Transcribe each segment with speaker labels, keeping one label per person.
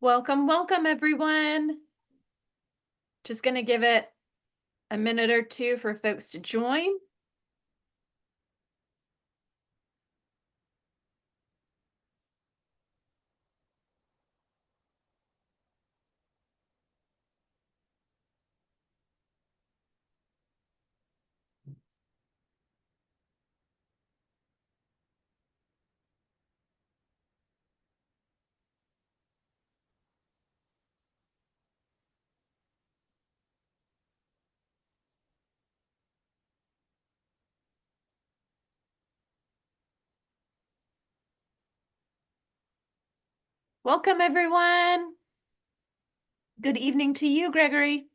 Speaker 1: Welcome, welcome everyone. Just going to give it a minute or two for folks to join. Welcome everyone. Good evening to you, Gregory.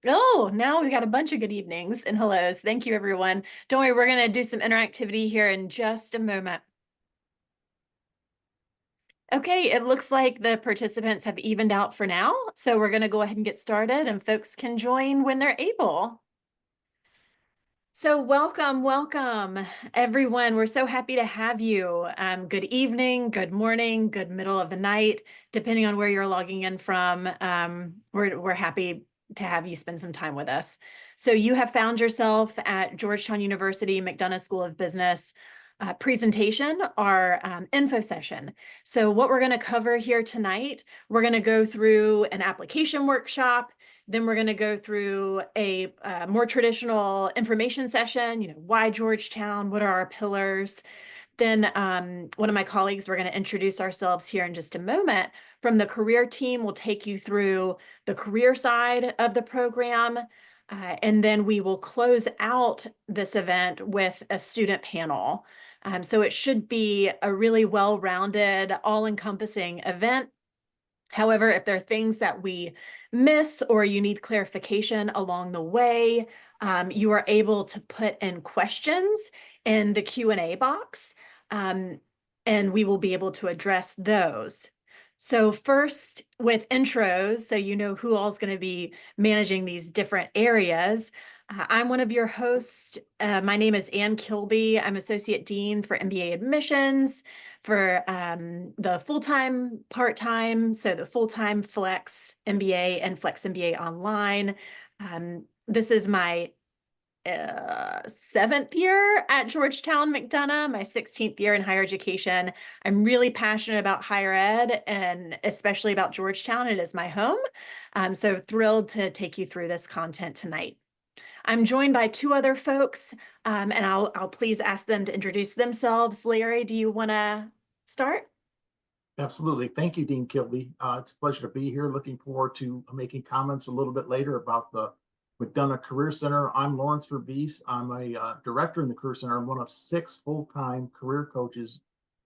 Speaker 1: Oh, now we've got a bunch of good evenings and hellos. Thank you, everyone. Don't worry, we're going to do some interactivity here in just a moment. Okay, it looks like the participants have evened out for now, so we're going to go ahead and get started and folks can join when they're able. So welcome, everyone. We're so happy to have you. Good evening, good morning, good middle of the night, depending on where you're logging in from. We're happy to have you spend some time with us. So you have found yourself at Georgetown University McDonough School of Business presentation, our info session. So what we're going to cover here tonight, we're going to go through an application workshop. Then we're going to go through a more traditional information session, why Georgetown, what are our pillars? Then one of my colleagues, we're going to introduce ourselves here in just a moment. From the career team, we'll take you through the career side of the program. And then we will close out this event with a student panel. So it should be a really well-rounded, all-encompassing event. However, if there are things that we miss or you need clarification along the way, you are able to put in questions in the Q&A box, and we will be able to address those. So first, with intros, so you know who all's going to be managing these different areas. I'm one of your hosts. My name is Ann Kilby. I'm Associate Dean for MBA Admissions for the full-time, part-time, so the full-time Flex MBA and Flex MBA online. This is my 7th year at Georgetown McDonough, my 16th year in higher education. I'm really passionate about higher ed and especially about Georgetown. It is my home. So thrilled to take you through this content tonight. I'm joined by two other folks, and I'll please ask them to introduce themselves. Larry, do you want to start?
Speaker 2: Absolutely. Thank you, Dean Kilby. It's a pleasure to be here. Looking forward to making comments a little bit later about the McDonough Career Center. I'm Lawrence Verbees. I'm a director in the Career Center. I'm one of 6 full-time career coaches,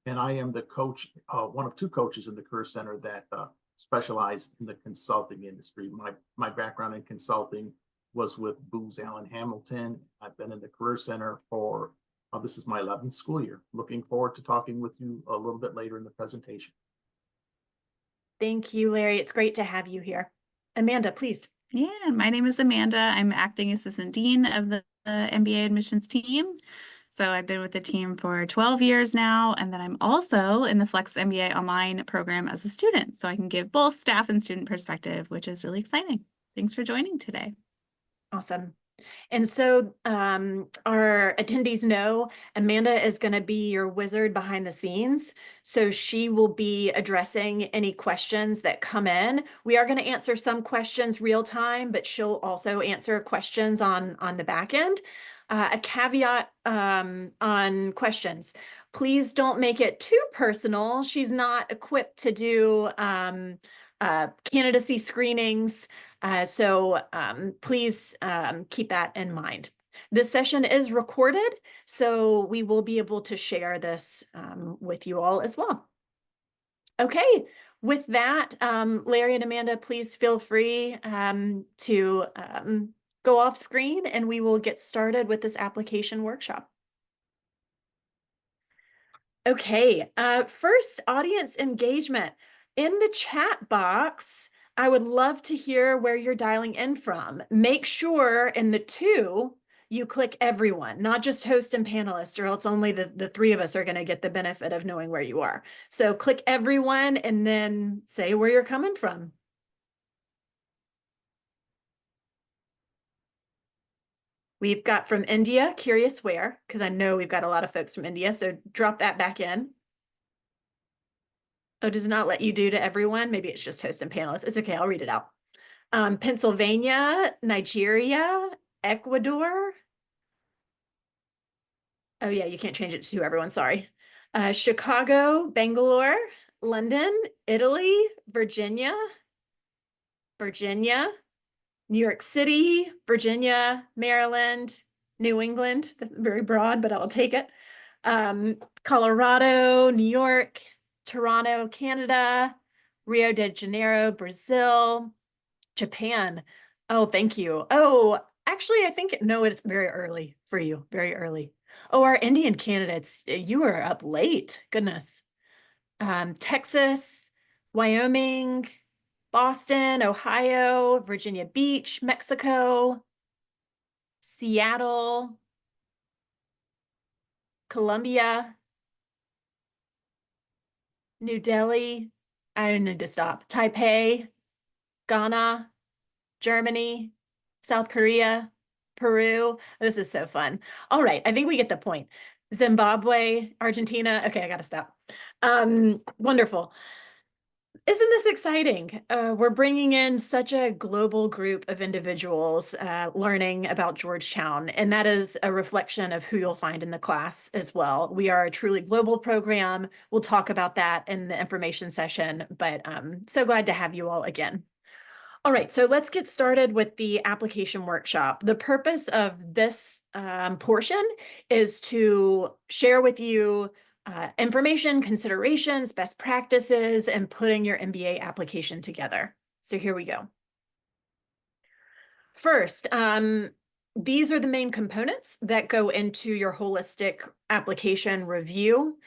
Speaker 2: and I am the coach, one of 2 coaches in the Career Center that specialize in the consulting industry. My background in consulting was with Booz Allen Hamilton. I've been in the Career Center for this is my 11th school year. Looking forward to talking with you a little bit later in the presentation.
Speaker 1: Thank you, Larry. It's great to have you here. Amanda, please.
Speaker 3: Yeah, my name is Amanda. I'm acting assistant dean of the MBA admissions team. So I've been with the team for 12 years now, and then I'm also in the Flex MBA online program as a student. So I can give both staff and student perspective, which is really exciting. Thanks for joining today.
Speaker 1: Awesome. And so our attendees know Amanda is going to be your wizard behind the scenes. So she will be addressing any questions that come in. We are going to answer some questions real time, but she'll also answer questions on the back end. A caveat on questions. Please don't make it too personal. She's not equipped to do candidacy screenings. So please keep that in mind. This session is recorded, so we will be able to share this with you all as well. Okay, with that, Larry and Amanda, please feel free to go off screen and we will get started with this application workshop. Okay, first, audience engagement. In the chat box, I would love to hear where you're dialing in from. Make sure in the two, you click everyone, not just host and panelist, or else only the three of us are going to get the benefit of knowing where you are. So click everyone and then say where you're coming from. We've got from India, curious where, because I know we've got a lot of folks from India, so drop that back in. Oh, does it not let you do to everyone? Maybe it's just host and panelists. It's okay, I'll read it out. Pennsylvania, Nigeria, Ecuador. Oh yeah, you can't change it to everyone, sorry. Chicago, Bangalore, London, Italy, Virginia, New York City, Virginia, Maryland, New England, very broad, but I'll take it. Colorado, New York, Toronto, Canada, Rio de Janeiro, Brazil, Japan. Oh, thank you. Oh, actually, I think, no, it's very early for you, very early. Oh, our Indian candidates, you were up late, goodness. Texas, Wyoming, Boston, Ohio, Virginia Beach, Mexico, Seattle, Colombia, New Delhi, I need to stop, Taipei, Ghana, Germany, South Korea, Peru. This is so fun. All right, I think we get the point. Zimbabwe, Argentina. Okay, I gotta stop. Wonderful. Isn't this exciting? We're bringing in such a global group of individuals learning about Georgetown, and that is a reflection of who you'll find in the class as well. We are a truly global program. We'll talk about that in the information session, but so glad to have you all again. All right, so let's get started with the application workshop. The purpose of this portion is to share with you information, considerations, best practices, and putting your MBA application together. So here we go. First, these are the main components that go into your holistic application review.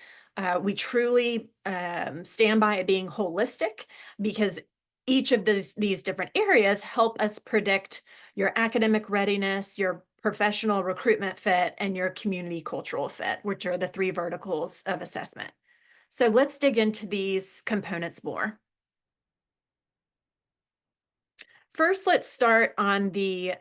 Speaker 1: We truly stand by it being holistic because each of these different areas help us predict your academic readiness, your professional recruitment fit, and your community cultural fit, which are the three verticals of assessment. So let's dig into these components more. First, let's start on the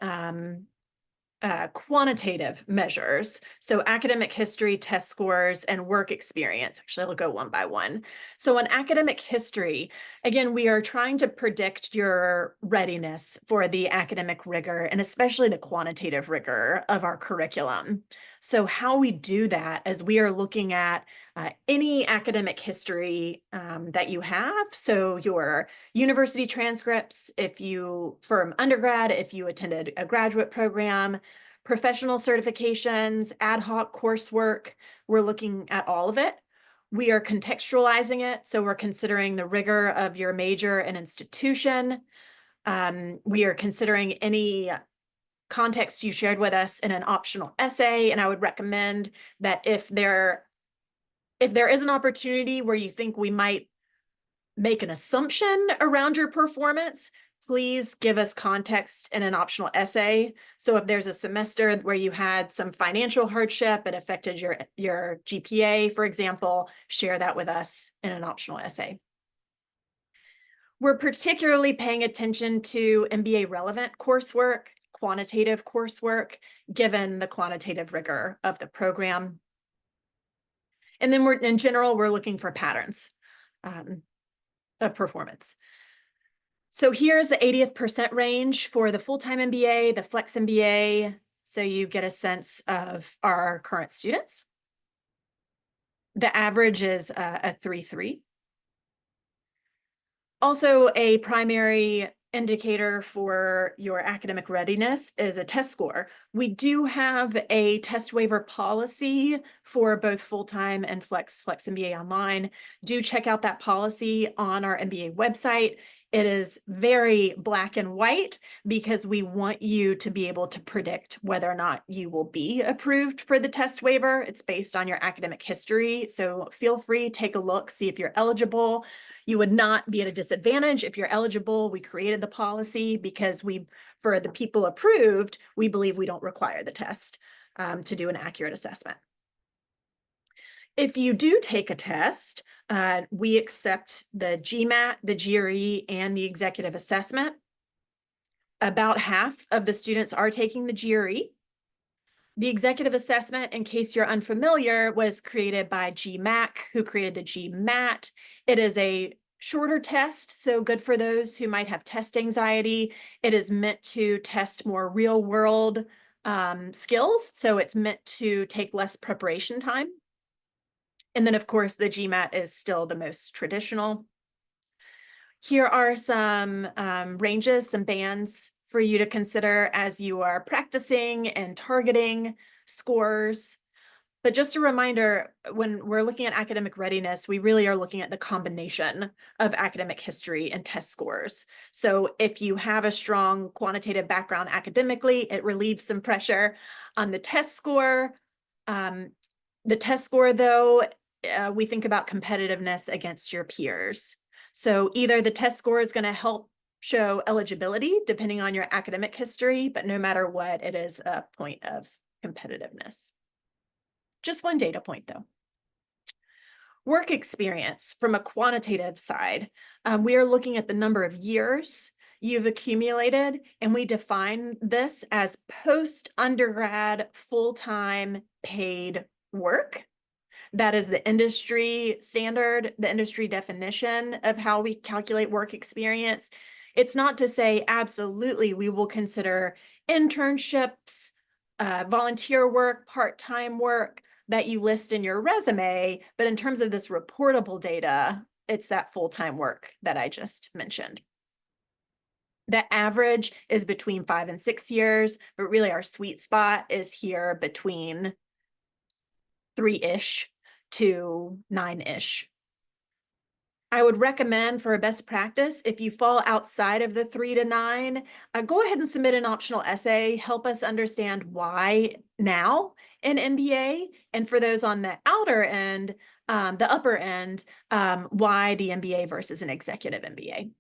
Speaker 1: quantitative measures. So academic history, test scores, and work experience. Actually, I'll go one by one. So on academic history, again, we are trying to predict your readiness for the academic rigor and especially the quantitative rigor of our curriculum. So how we do that is we are looking at any academic history that you have. So your university transcripts, if you, from undergrad, if you attended a graduate program, professional certifications, ad hoc coursework, we're looking at all of it. We are contextualizing it. So we're considering the rigor of your major and institution. We are considering any context you shared with us in an optional essay. And I would recommend that if there is an opportunity where you think we might make an assumption around your performance, please give us context in an optional essay. So if there's a semester where you had some financial hardship, it affected your GPA, for example, share that with us in an optional essay. We're particularly paying attention to MBA relevant coursework, quantitative coursework, given the quantitative rigor of the program. And then in general, we're looking for patterns of performance. So here's the 80th percent range for the full-time MBA, the flex MBA, so you get a sense of our current students. The average is a 3.3. Also, a primary indicator for your academic readiness is a test score. We do have a test waiver policy for both full-time and flex MBA online. Do check out that policy on our MBA website. It is very black and white because we want you to be able to predict whether or not you will be approved for the test waiver. It's based on your academic history. So feel free, take a look, see if you're eligible. You would not be at a disadvantage if you're eligible. We created the policy because for the people approved, we believe we don't require the test to do an accurate assessment. If you do take a test, we accept the GMAT, the GRE, and the executive assessment. About half of the students are taking the GRE. The executive assessment, in case you're unfamiliar, was created by GMAC, who created the GMAT. It is a shorter test, so good for those who might have test anxiety. It is meant to test more real-world skills, so it's meant to take less preparation time. And then, of course, the GMAT is still the most traditional. Here are some ranges, some bands for you to consider as you are practicing and targeting scores. But just a reminder, when we're looking at academic readiness, we really are looking at the combination of academic history and test scores. So if you have a strong quantitative background academically, it relieves some pressure on the test score. The test score, though, we think about competitiveness against your peers. So either the test score is going to help show eligibility depending on your academic history, but no matter what, it is a point of competitiveness. Just one data point, though. Work experience from a quantitative side. We are looking at the number of years you've accumulated, and we define this as post-undergrad full-time paid work. That is the industry standard, the industry definition of how we calculate work experience. It's not to say absolutely we will consider internships, volunteer work, part-time work that you list in your resume, but in terms of this reportable data, it's that full-time work that I just mentioned. The average is between 5 and 6 years, but really our sweet spot is here between 3-ish to 9-ish. I would recommend for a best practice, if you fall outside of the 3 to 9, go ahead and submit an optional essay. Help us understand why now in MBA, and for those on the outer end, the upper end, why the MBA versus an executive MBA.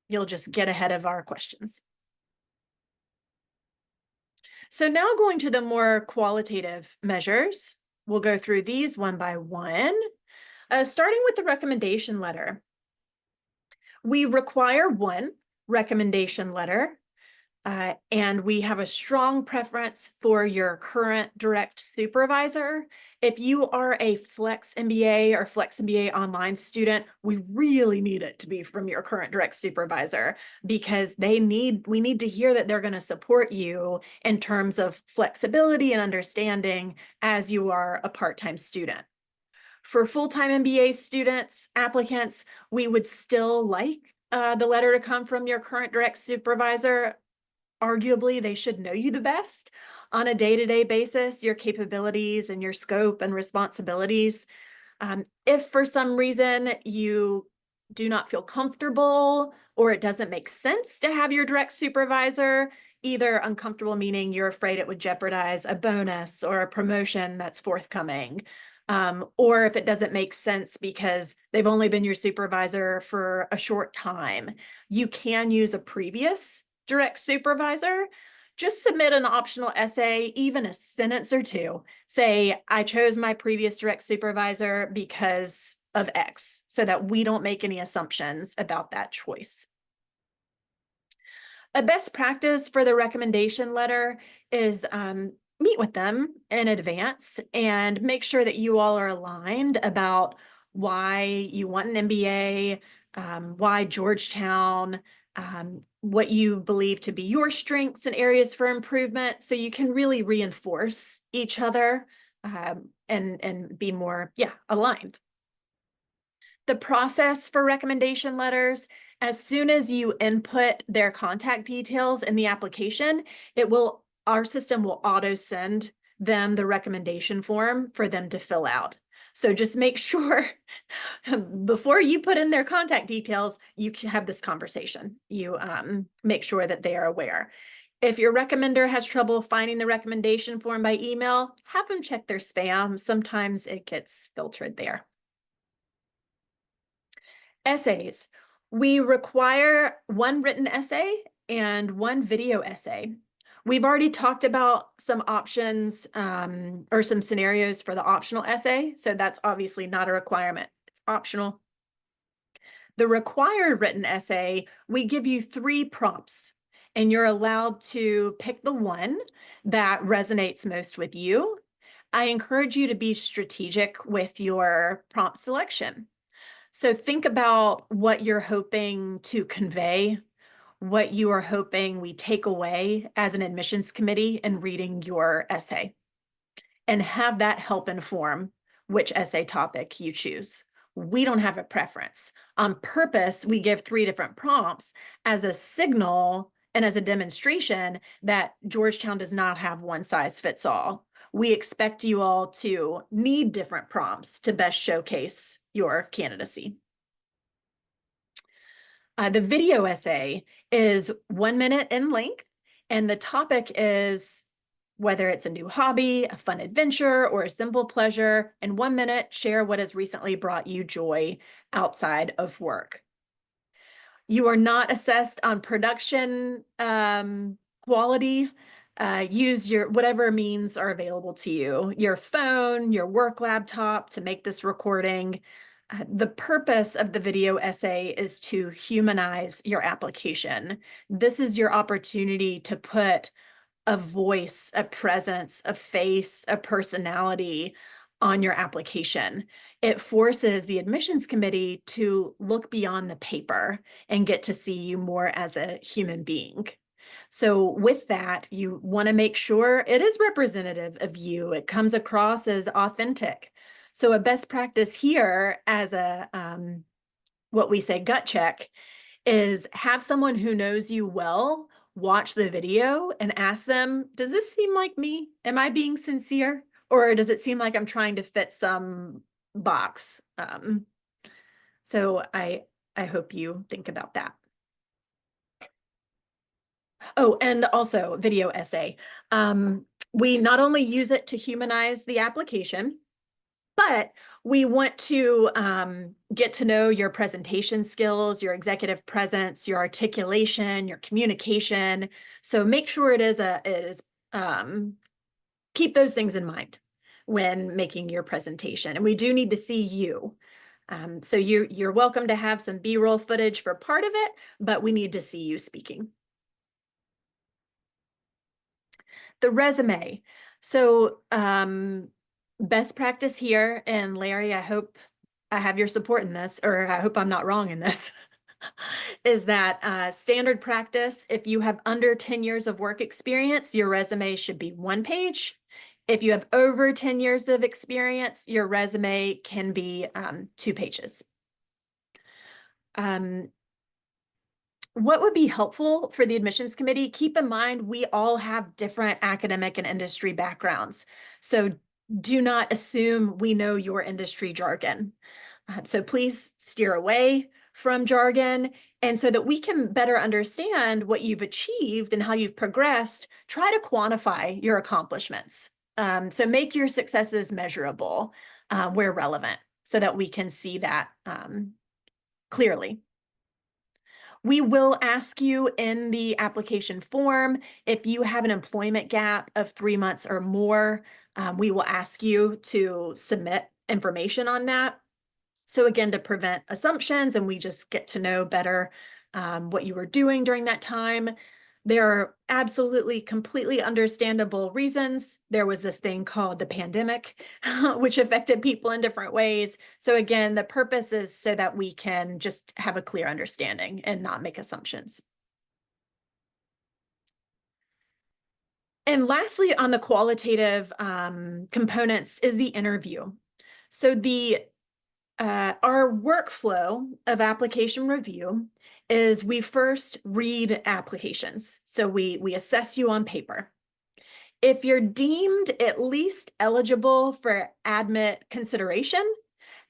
Speaker 1: You'll just get ahead of our questions. So now going to the more qualitative measures. We'll go through these one by one. Starting with the recommendation letter. We require one recommendation letter, and we have a strong preference for your current direct supervisor. If you are a Flex MBA or Flex MBA online student, we really need it to be from your current direct supervisor because we need to hear that they're going to support you in terms of flexibility and understanding as you are a part-time student. For full-time MBA students, applicants, we would still like the letter to come from your current direct supervisor. Arguably, they should know you the best on a day-to-day basis, your capabilities and your scope and responsibilities. If for some reason you do not feel comfortable or it doesn't make sense to have your direct supervisor, either uncomfortable meaning you're afraid it would jeopardize a bonus or a promotion that's forthcoming, or if it doesn't make sense because they've only been your supervisor for a short time, you can use a previous direct supervisor. Just submit an optional essay, even a sentence or two. Say, I chose my previous direct supervisor because of X, so that we don't make any assumptions about that choice. A best practice for the recommendation letter is meet with them in advance and make sure that you all are aligned about why you want an MBA, why Georgetown, what you believe to be your strengths and areas for improvement, so you can really reinforce each other and be more, aligned. The process for recommendation letters, as soon as you input their contact details in the application, our system will auto send them the recommendation form for them to fill out. So just make sure before you put in their contact details, you can have this conversation. You make sure that they are aware. If your recommender has trouble finding the recommendation form by email, have them check their spam. Sometimes it gets filtered there. Essays. We require one written essay and one video essay. We've already talked about some options or some scenarios for the optional essay, so that's obviously not a requirement. It's optional. The required written essay, we give you 3 prompts, and you're allowed to pick the one that resonates most with you. I encourage you to be strategic with your prompt selection. So think about what you're hoping to convey, what you are hoping we take away as an admissions committee in reading your essay, and have that help inform which essay topic you choose. We don't have a preference. On purpose, we give 3 different prompts as a signal and as a demonstration that Georgetown does not have one size fits all. We expect you all to need different prompts to best showcase your candidacy. The video essay is 1 minute in length, and the topic is whether it's a new hobby, a fun adventure, or a simple pleasure. In 1 minute, share what has recently brought you joy outside of work. You are not assessed on production quality. Use your whatever means are available to you, your phone, your work laptop to make this recording. The purpose of the video essay is to humanize your application. This is your opportunity to put a voice, a presence, a face, a personality on your application. It forces the admissions committee to look beyond the paper and get to see you more as a human being. So with that, you want to make sure it is representative of you. It comes across as authentic. So a best practice here as a, what we say gut check, is have someone who knows you well watch the video and ask them, does this seem like me? Am I being sincere? Or does it seem like I'm trying to fit some box? So I hope you think about that. Oh, and also video essay. We not only use it to humanize the application, but we want to get to know your presentation skills, your executive presence, your articulation, your communication. So make sure it is keep those things in mind when making your presentation. And we do need to see you. So you're welcome to have some B-roll footage for part of it, but we need to see you speaking. The resume. So best practice here, and Larry, I hope I have your support in this, or I hope I'm not wrong in this, is that standard practice, if you have under 10 years of work experience, your resume should be 1 page. If you have over 10 years of experience, your resume can be 2 pages. What would be helpful for the admissions committee? Keep in mind, we all have different academic and industry backgrounds. So do not assume we know your industry jargon. So please steer away from jargon. And so that we can better understand what you've achieved and how you've progressed, try to quantify your accomplishments. So make your successes measurable where relevant so that we can see that clearly. We will ask you in the application form, if you have an employment gap of 3 months or more, we will ask you to submit information on that. So again, to prevent assumptions and we just get to know better what you were doing during that time. There are absolutely completely understandable reasons. There was this thing called the pandemic, which affected people in different ways. So again, the purpose is so that we can just have a clear understanding and not make assumptions. And lastly, on the qualitative components is the interview. So our workflow of application review is we first read applications. So we assess you on paper. If you're deemed at least eligible for admit consideration,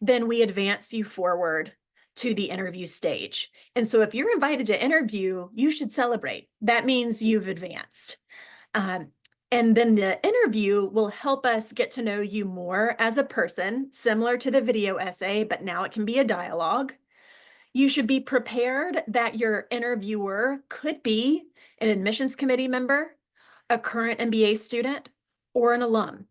Speaker 1: then we advance you forward to the interview stage. And so if you're invited to interview, you should celebrate. That means you've advanced. And then the interview will help us get to know you more as a person, similar to the video essay, but now it can be a dialogue. You should be prepared that your interviewer could be an admissions committee member, a current MBA student, or an alum.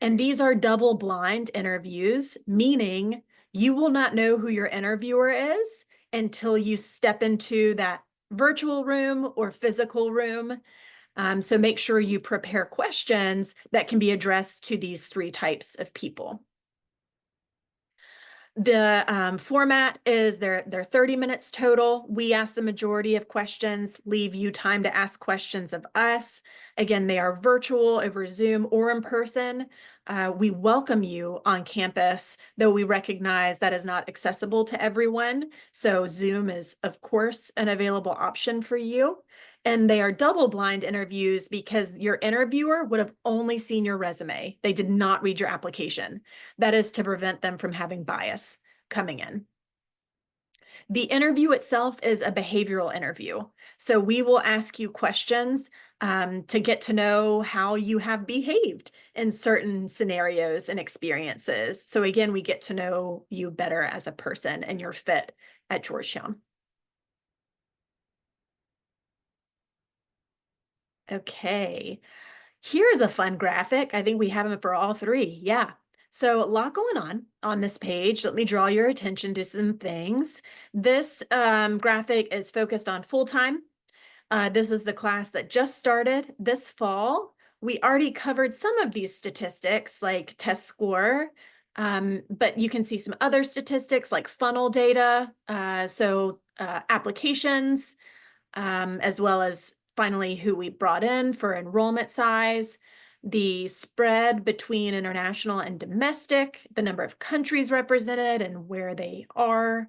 Speaker 1: And these are double-blind interviews, meaning you will not know who your interviewer is until you step into that virtual room or physical room. So make sure you prepare questions that can be addressed to these 3 types of people. The format is they're 30 minutes total. We ask the majority of questions, leave you time to ask questions of us. Again, they are virtual over Zoom or in person. We welcome you on campus, though we recognize that is not accessible to everyone. So Zoom is, of course, an available option for you. And they are double-blind interviews because your interviewer would have only seen your resume. They did not read your application. That is to prevent them from having bias coming in. The interview itself is a behavioral interview. So we will ask you questions to get to know how you have behaved in certain scenarios and experiences. So again, we get to know you better as a person and your fit at Georgetown. Okay, here's a fun graphic. I think we have them for all 3. Yeah. So a lot going on this page. Let me draw your attention to some things. This graphic is focused on full-time. This is the class that just started this fall. We already covered some of these statistics like test score, but you can see some other statistics like funnel data, applications, as well as finally who we brought in for enrollment size, the spread between international and domestic, the number of countries represented and where they are,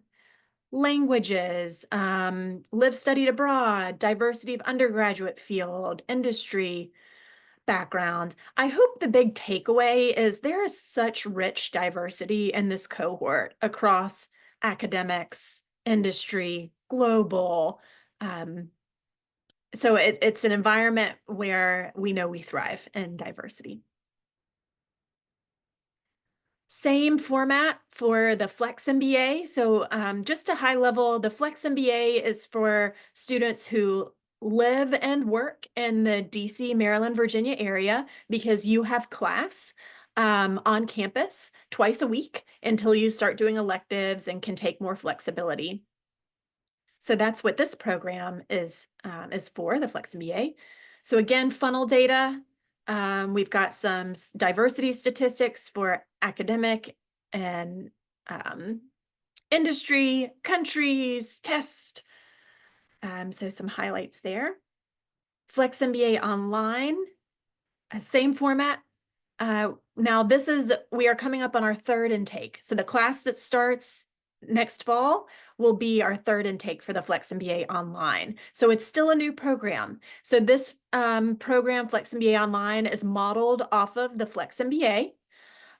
Speaker 1: languages, lived, studied abroad, diversity of undergraduate field, industry background. I hope the big takeaway is there is such rich diversity in this cohort across academics, industry, global. So it's an environment where we know we thrive in diversity. Same format for the Flex MBA. So just a high level, the Flex MBA is for students who live and work in the DC, Maryland, Virginia area because you have class on campus twice a week until you start doing electives and can take more flexibility. So that's what this program is for, the Flex MBA. So again, funnel data. We've got some diversity statistics for academic and industry, countries, test. So some highlights there. Flex MBA online, same format. Now we are coming up on our 3rd intake. So the class that starts next fall will be our 3rd intake for the Flex MBA online. So it's still a new program. So this program, Flex MBA Online, is modeled off of the Flex MBA.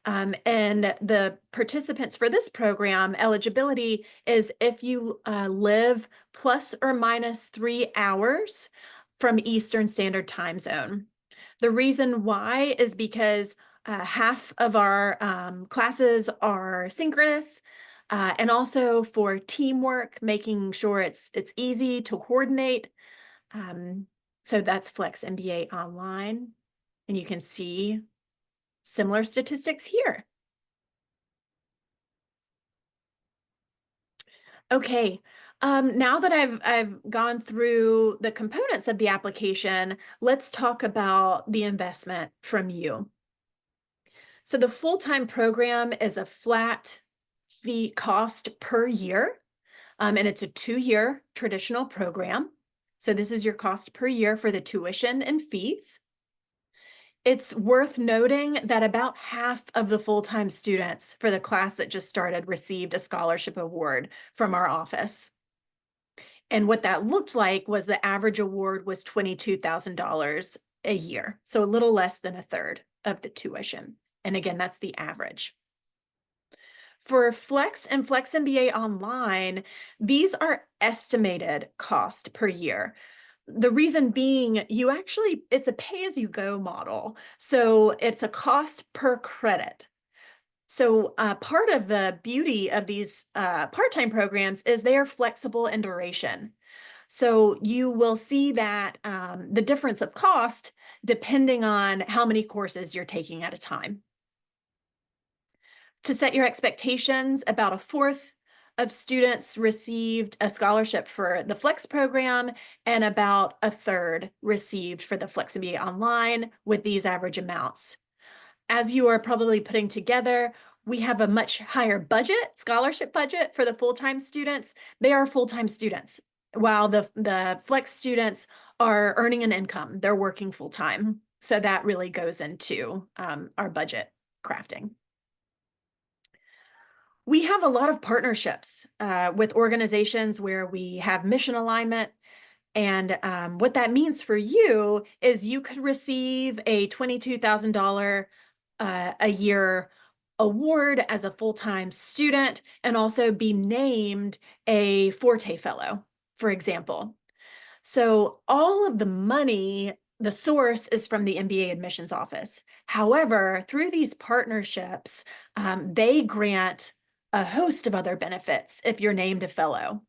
Speaker 1: And the participants for this program, eligibility is if you live plus or minus 3 hours from Eastern Standard Time Zone. The reason why is because half of our classes are synchronous, and also for teamwork, making sure it's easy to coordinate. So that's Flex MBA Online, and you can see similar statistics here. Okay, now that I've gone through the components of the application, let's talk about the investment from you. So the full-time program is a flat fee cost per year, and it's a 2-year traditional program. So this is your cost per year for the tuition and fees. It's worth noting that about half of the full-time students for the class that just started received a scholarship award from our office. And what that looked like was the average award was $22,000 a year. So a little less than a third of the tuition. And again, that's the average. For Flex and Flex MBA Online, these are estimated cost per year. The reason being, it's a pay-as-you-go model. So it's a cost per credit. So part of the beauty of these part-time programs is they are flexible in duration. So you will see that the difference of cost depending on how many courses you're taking at a time. To set your expectations, about a fourth of students received a scholarship for the Flex program, and about a third received for the Flex MBA Online with these average amounts. As you are probably putting together, we have a much higher budget, scholarship budget for the full-time students. They are full-time students, while the Flex students are earning an income. They're working full-time. So that really goes into our budget crafting. We have a lot of partnerships with organizations where we have mission alignment. And what that means for you is you could receive a $22,000 a year award as a full-time student and also be named a Forte Fellow, for example. So all of the money, the source is from the MBA admissions office. However, through these partnerships, they grant a host of other benefits if you're named a fellow.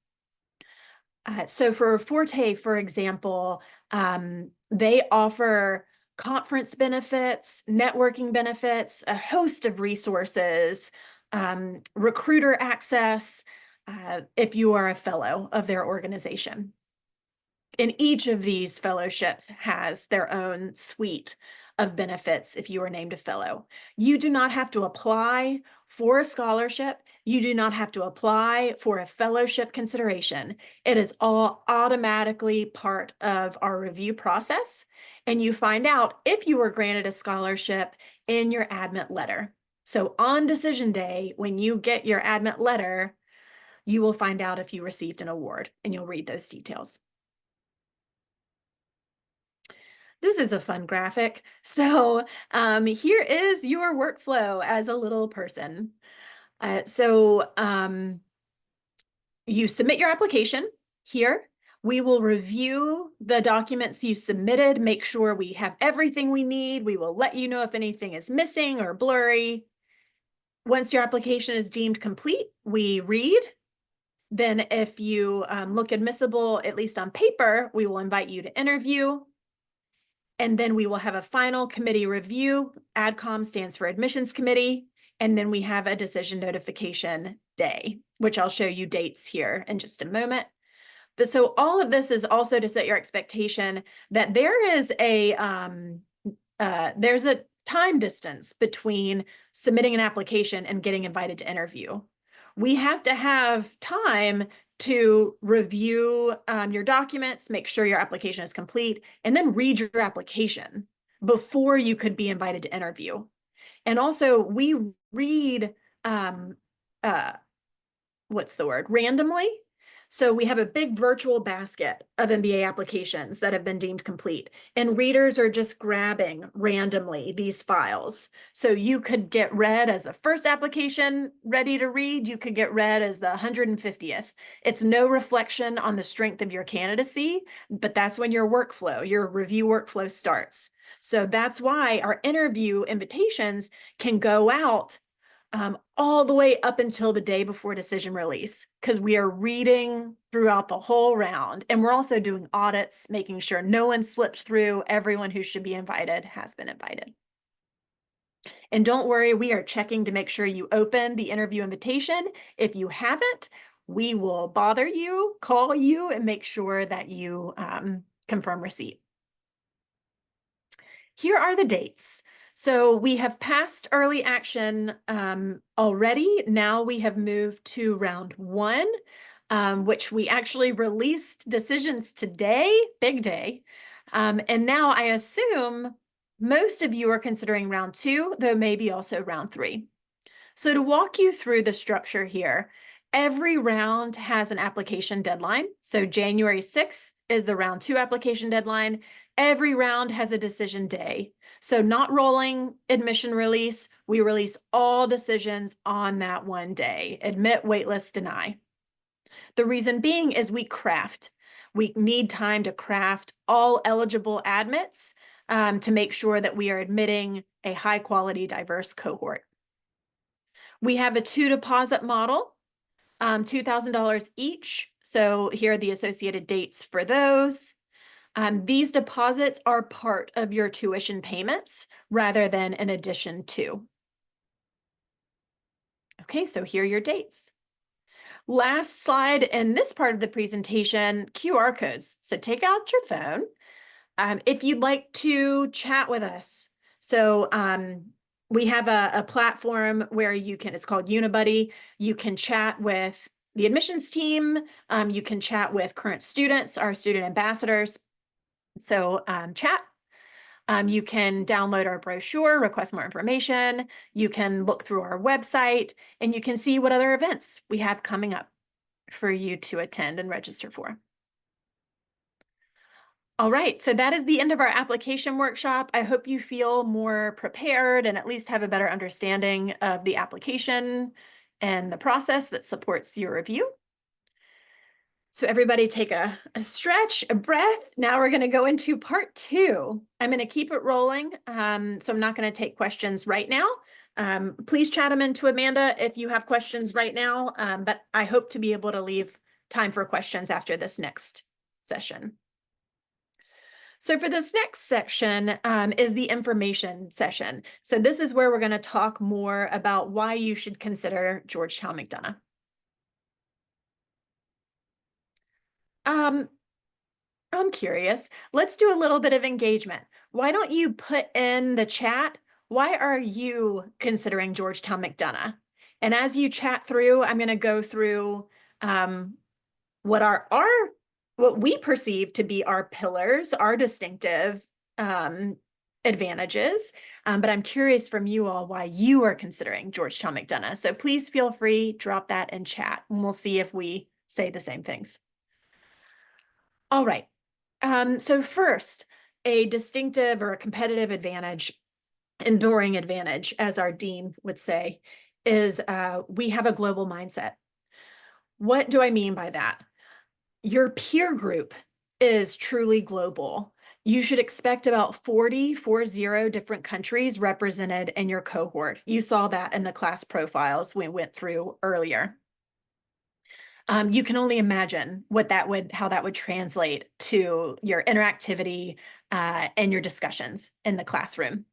Speaker 1: So for Forte, for example, they offer conference benefits, networking benefits, a host of resources, recruiter access, if you are a fellow of their organization. And each of these fellowships has their own suite of benefits if you are named a fellow. You do not have to apply for a scholarship. You do not have to apply for a fellowship consideration. It is all automatically part of our review process. And you find out if you were granted a scholarship in your admit letter. So on decision day, when you get your admit letter, you will find out if you received an award and you'll read those details. This is a fun graphic. So here is your workflow as a little person. You submit your application here. We will review the documents you submitted, make sure we have everything we need. We will let you know if anything is missing or blurry. Once your application is deemed complete, we read. Then if you look admissible, at least on paper, we will invite you to interview. And then we will have a final committee review. AdCom stands for Admissions Committee. And then we have a decision notification day, which I'll show you dates here in just a moment. So all of this is also to set your expectation that there's a time distance between submitting an application and getting invited to interview. We have to have time to review your documents, make sure your application is complete, and then read your application before you could be invited to interview. And also we read, randomly. So we have a big virtual basket of MBA applications that have been deemed complete, and readers are just grabbing randomly these files. So you could get read as the first application ready to read. You could get read as the 150th. It's no reflection on the strength of your candidacy, but that's when your review workflow starts. So that's why our interview invitations can go out all the way up until the day before decision release, because we are reading throughout the whole round. And we're also doing audits, making sure no one slipped through. Everyone who should be invited has been invited. And don't worry, we are checking to make sure you open the interview invitation. If you haven't, we will bother you, call you, and make sure that you confirm receipt. Here are the dates. So we have passed early action already. Now we have moved to round 1, which we actually released decisions today, big day. And now I assume most of you are considering round 2, though maybe also round 3. So to walk you through the structure here, every round has an application deadline. So January 6th is the round 2 application deadline. Every round has a decision day. So not rolling admission release, we release all decisions on that one day. Admit, waitlist, deny. The reason being is we need time to craft all eligible admits to make sure that we are admitting a high quality, diverse cohort. We have a 2 deposit model, $2,000 each. So here are the associated dates for those. These deposits are part of your tuition payments rather than in addition to. Okay, so here are your dates. Last slide in this part of the presentation, QR codes. So take out your phone if you'd like to chat with us. So we have a platform where it's called Unibuddy. You can chat with the admissions team. You can chat with current students, our student ambassadors. So chat. You can download our brochure, request more information. You can look through our website, and you can see what other events we have coming up for you to attend and register for. All right, so that is the end of our application workshop. I hope you feel more prepared and at least have a better understanding of the application and the process that supports your review. So everybody take a stretch, a breath. Now we're going to go into part 2. I'm going to keep it rolling. So I'm not going to take questions right now. Please chat them into Amanda if you have questions right now. But I hope to be able to leave time for questions after this next session. So for this next section is the information session. So this is where we're going to talk more about why you should consider Georgetown McDonough. I'm curious. Let's do a little bit of engagement. Why don't you put in the chat, why are you considering Georgetown McDonough? And as you chat through, I'm going to go through what we perceive to be our pillars, our distinctive advantages. But I'm curious from you all why you are considering Georgetown McDonough. So please feel free, drop that in chat, and we'll see if we say the same things. All right. So first, a distinctive or a competitive advantage, enduring advantage, as our dean would say, is we have a global mindset. What do I mean by that? Your peer group is truly global. You should expect about 40 different countries represented in your cohort. You saw that in the class profiles we went through earlier. You can only imagine how that would translate to your interactivity and your discussions in the classroom.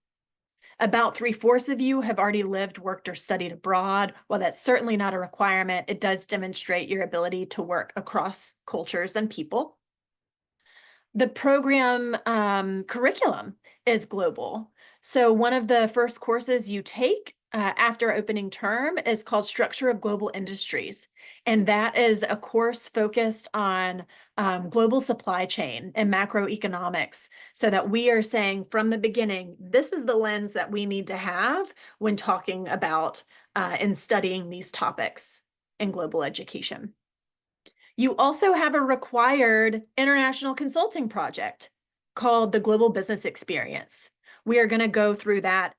Speaker 1: About 3/4 of you have already lived, worked, or studied abroad. While that's certainly not a requirement, it does demonstrate your ability to work across cultures and people. The program curriculum is global. So one of the first courses you take after opening term is called Structure of Global Industries. And that is a course focused on global supply chain and macroeconomics, so that we are saying from the beginning, this is the lens that we need to have when talking about and studying these topics in global education. You also have a required international consulting project called the Global Business Experience. We are going to go through that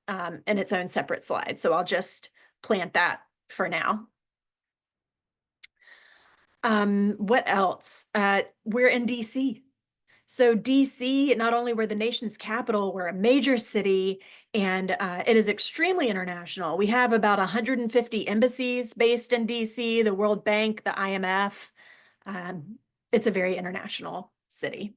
Speaker 1: in its own separate slide, so I'll just plant that for now. What else? We're in DC. So DC, not only we're the nation's capital, we're a major city, and it is extremely international. We have about 150 embassies based in DC, the World Bank, the IMF. It's a very international city.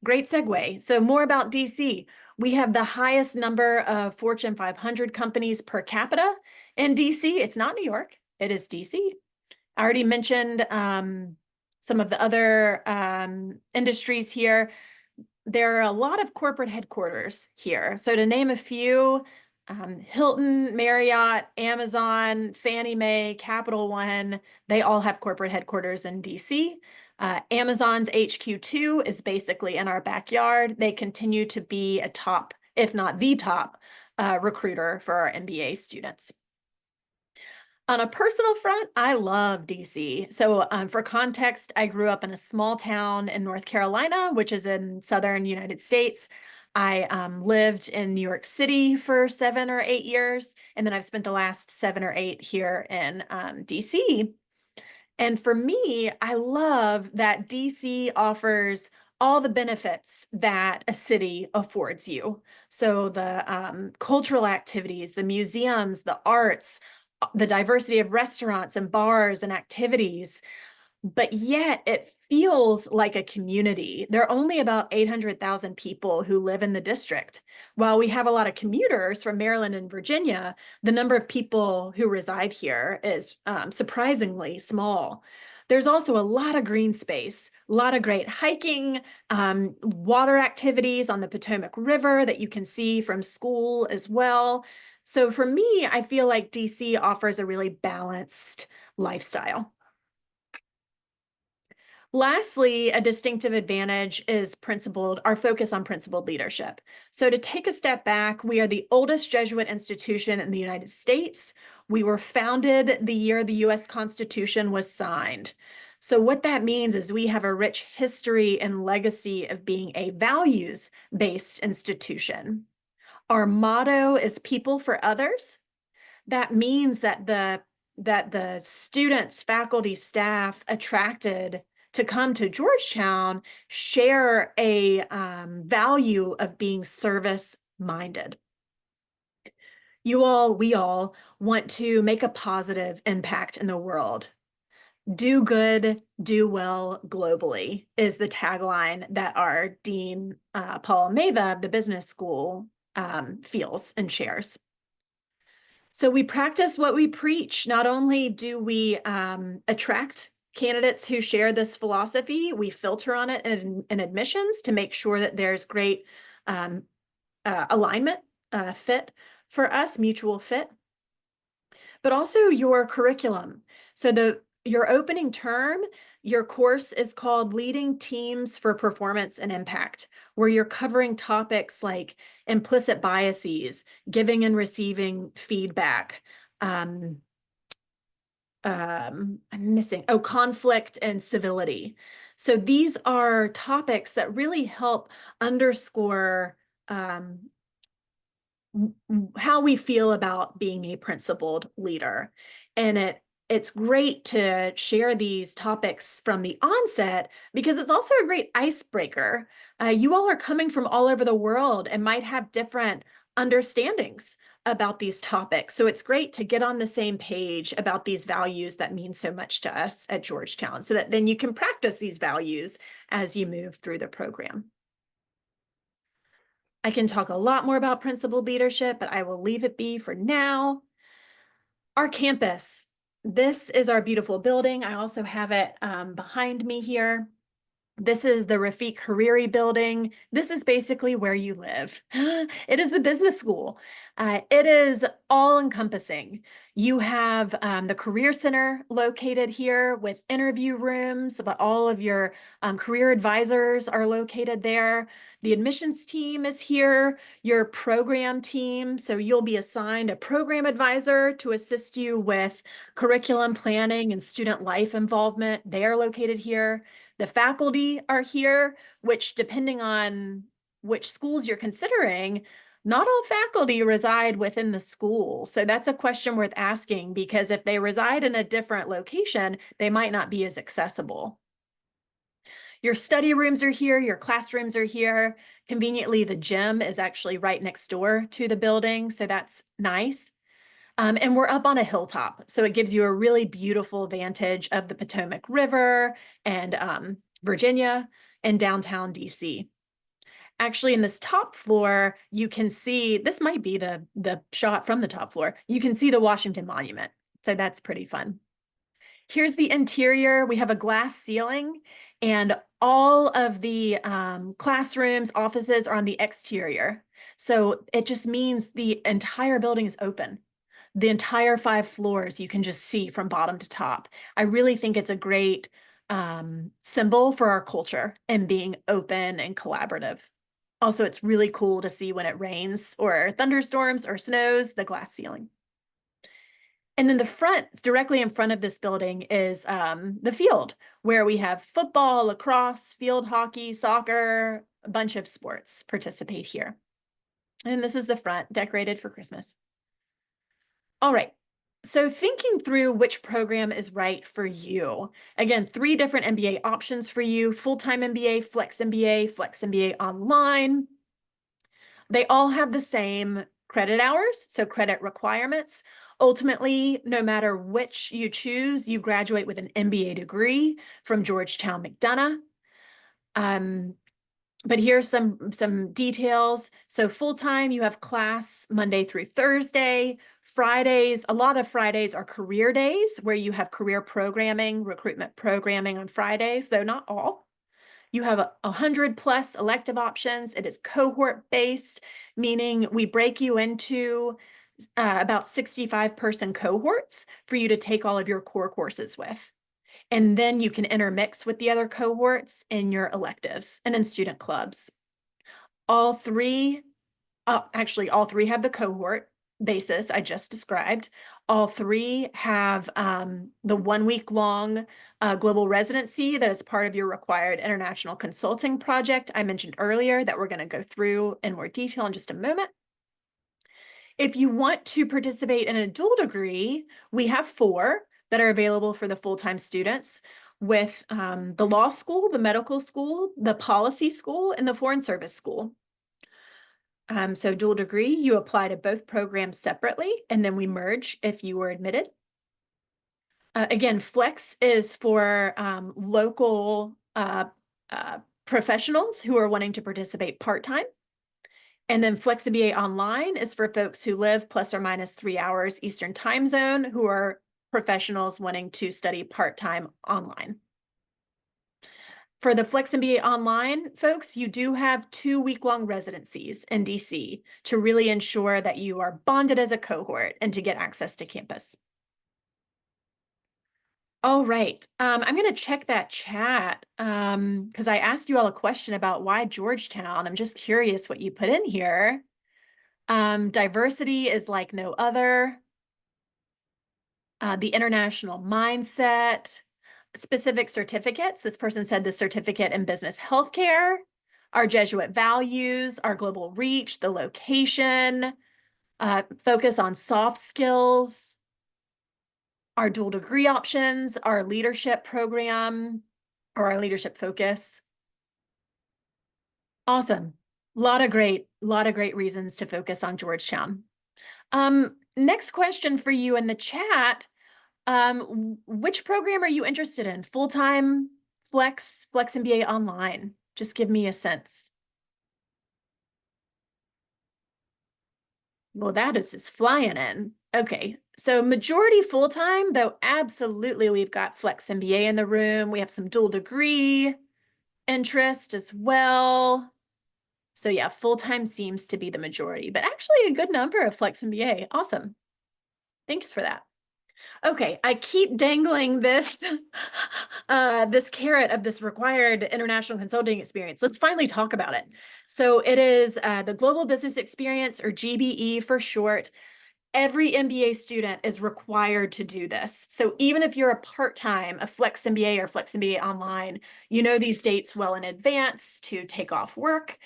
Speaker 1: Great segue. So more about DC. We have the highest number of Fortune 500 companies per capita in DC. It's not New York, it is DC. I already mentioned some of the other industries here. There are a lot of corporate headquarters here. So to name a few, Hilton, Marriott, Amazon, Fannie Mae, Capital One, they all have corporate headquarters in DC. Amazon's HQ2 is basically in our backyard. They continue to be a top, if not the top, recruiter for our MBA students. On a personal front, I love DC. So for context, I grew up in a small town in North Carolina, which is in southern United States. I lived in New York City for 7 or 8 years, and then I've spent the last 7 or 8 here in DC. And for me, I love that DC offers all the benefits that a city affords you. So the cultural activities, the museums, the arts, the diversity of restaurants and bars and activities, but yet it feels like a community. There are only about 800,000 people who live in the district. While we have a lot of commuters from Maryland and Virginia, the number of people who reside here is surprisingly small. There's also a lot of green space, a lot of great hiking, water activities on the Potomac River that you can see from school as well. So for me, I feel like DC offers a really balanced lifestyle. Lastly, a distinctive advantage is our focus on principled leadership. So to take a step back, we are the oldest Jesuit institution in the United States. We were founded the year the US Constitution was signed. So what that means is we have a rich history and legacy of being a values-based institution. Our motto is people for others. That means that the students, faculty, staff attracted to come to Georgetown share a value of being service-minded. We all want to make a positive impact in the world. Do good, do well globally is the tagline that our Dean, Paul Matha of the business school, feels and shares. So we practice what we preach. Not only do we attract candidates who share this philosophy, we filter on it in admissions to make sure that there's great alignment, fit for us, mutual fit, but also your curriculum. So your opening term, your course is called Leading Teams for Performance and Impact, where you're covering topics like implicit biases, giving and receiving feedback, conflict and civility. So these are topics that really help underscore how we feel about being a principled leader. And it's great to share these topics from the onset because it's also a great icebreaker. You all are coming from all over the world and might have different understandings about these topics. So it's great to get on the same page about these values that mean so much to us at Georgetown, so that then you can practice these values as you move through the program. I can talk a lot more about principled leadership, but I will leave it be for now. Our campus. This is our beautiful building. I also have it behind me here. This is the Rafiq Hariri building. This is basically where you live. It is the business school. It is all encompassing. You have the Career Center located here with interview rooms, but all of your career advisors are located there. The admissions team is here, your program team. So you'll be assigned a program advisor to assist you with curriculum planning and student life involvement. They are located here. The faculty are here, which depending on which schools you're considering, not all faculty reside within the school. So that's a question worth asking, because if they reside in a different location, they might not be as accessible. Your study rooms are here, your classrooms are here. Conveniently, the gym is actually right next door to the building, so that's nice. And we're up on a hilltop, so it gives you a really beautiful vantage of the Potomac River and Virginia and downtown DC. Actually, in this top floor, you can see, this might be the shot from the top floor, you can see the Washington Monument, so that's pretty fun. Here's the interior. We have a glass ceiling, and all of the classrooms, offices are on the exterior. So it just means the entire building is open. The entire 5 floors you can just see from bottom to top. I really think it's a great symbol for our culture and being open and collaborative. Also, it's really cool to see when it rains or thunderstorms or snows, the glass ceiling. And then the front, directly in front of this building is the field where we have football, lacrosse, field hockey, soccer, a bunch of sports participate here. And this is the front, decorated for Christmas. All right. So thinking through which program is right for you. Again, 3 different MBA options for you: full-time MBA, Flex MBA online. They all have the same credit hours, so credit requirements. Ultimately, no matter which you choose, you graduate with an MBA degree from Georgetown, McDonough. But here's some details. So full-time, you have class Monday through Thursday. Fridays, a lot of Fridays are career days where you have career programming, recruitment programming on Fridays, though not all. You have 100+ elective options. It is cohort-based, meaning we break you into about 65-person cohorts for you to take all of your core courses with. And then you can intermix with the other cohorts in your electives and in student clubs. All three have the cohort basis I just described. All 3 have the 1-week-long global residency that is part of your required international consulting project I mentioned earlier that we're going to go through in more detail in just a moment. If you want to participate in a dual degree, we have 4 that are available for the full-time students with the law school, the medical school, the policy school, and the foreign service school. So dual degree, you apply to both programs separately, and then we merge if you were admitted. Again, Flex is for local professionals who are wanting to participate part-time. And then Flex MBA Online is for folks who live ±3 hours Eastern time zone, who are professionals wanting to study part-time online. For the Flex MBA Online folks, you do have 2 week-long residencies in DC to really ensure that you are bonded as a cohort and to get access to campus. All right, I'm going to check that chat because I asked you all a question about why Georgetown. I'm just curious what you put in here. Diversity is like no other. The international mindset. Specific certificates. This person said the certificate in business healthcare, our Jesuit values, our global reach, the location, focus on soft skills, our dual degree options, our leadership program, or our leadership focus. Awesome. Lot of great reasons to focus on Georgetown. Next question for you in the chat. Which program are you interested in? Full-time, Flex MBA online? Just give me a sense. Well, that is just flying in. Okay, so majority full-time, though absolutely we've got Flex MBA in the room. We have some dual degree interest as well. So yeah, full-time seems to be the majority, but actually a good number of Flex MBA. Awesome. Thanks for that. Okay, I keep dangling this this carrot of this required international consulting experience. Let's finally talk about it. So it is the Global Business Experience, or GBE for short. Every MBA student is required to do this. So even if you're a part-time, a Flex MBA or Flex MBA online, you know these dates well in advance to take off work.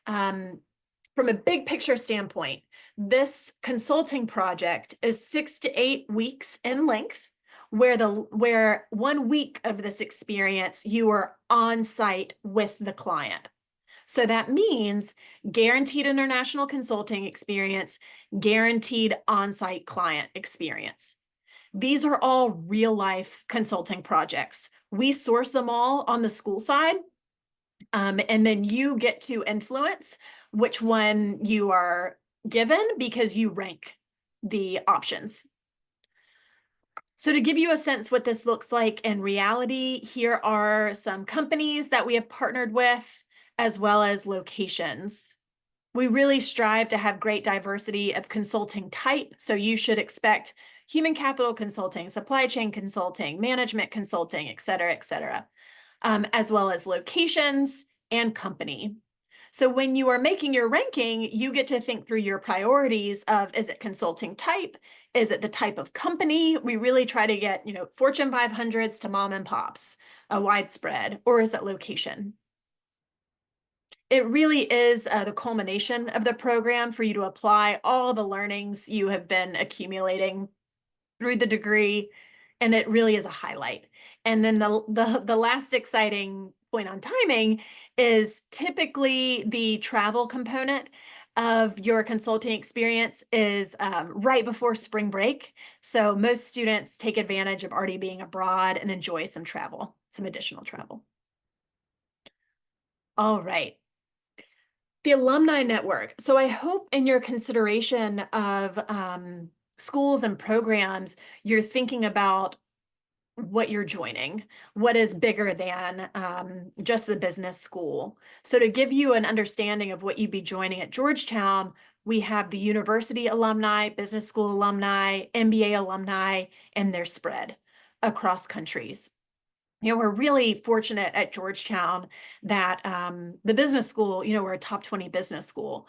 Speaker 1: From a big picture standpoint, this consulting project is 6 to 8 weeks in length, where 1 week of this experience you are on site with the client. So that means guaranteed international consulting experience, guaranteed on-site client experience. These are all real life consulting projects. We source them all on the school side, and then you get to influence which one you are given because you rank the options. So to give you a sense what this looks like in reality, here are some companies that we have partnered with, as well as locations. We really strive to have great diversity of consulting type, so you should expect human capital consulting, supply chain consulting, management consulting, et cetera, as well as locations and company. So when you are making your ranking, you get to think through your priorities of, is it consulting type? Is it the type of company? We really try to get, Fortune 500s to mom and pops, a widespread, or is it location? It really is the culmination of the program for you to apply all the learnings you have been accumulating through the degree, and it really is a highlight. And then the last exciting point on timing is typically the travel component of your consulting experience is right before spring break. So most students take advantage of already being abroad and enjoy some travel, some additional travel. All right. The alumni network. So I hope in your consideration of schools and programs, you're thinking about what you're joining, what is bigger than just the business school. So to give you an understanding of what you'd be joining at Georgetown, we have the university alumni, business school alumni, MBA alumni, and they're spread across countries. We're really fortunate at Georgetown that the business school, we're a top 20 business school,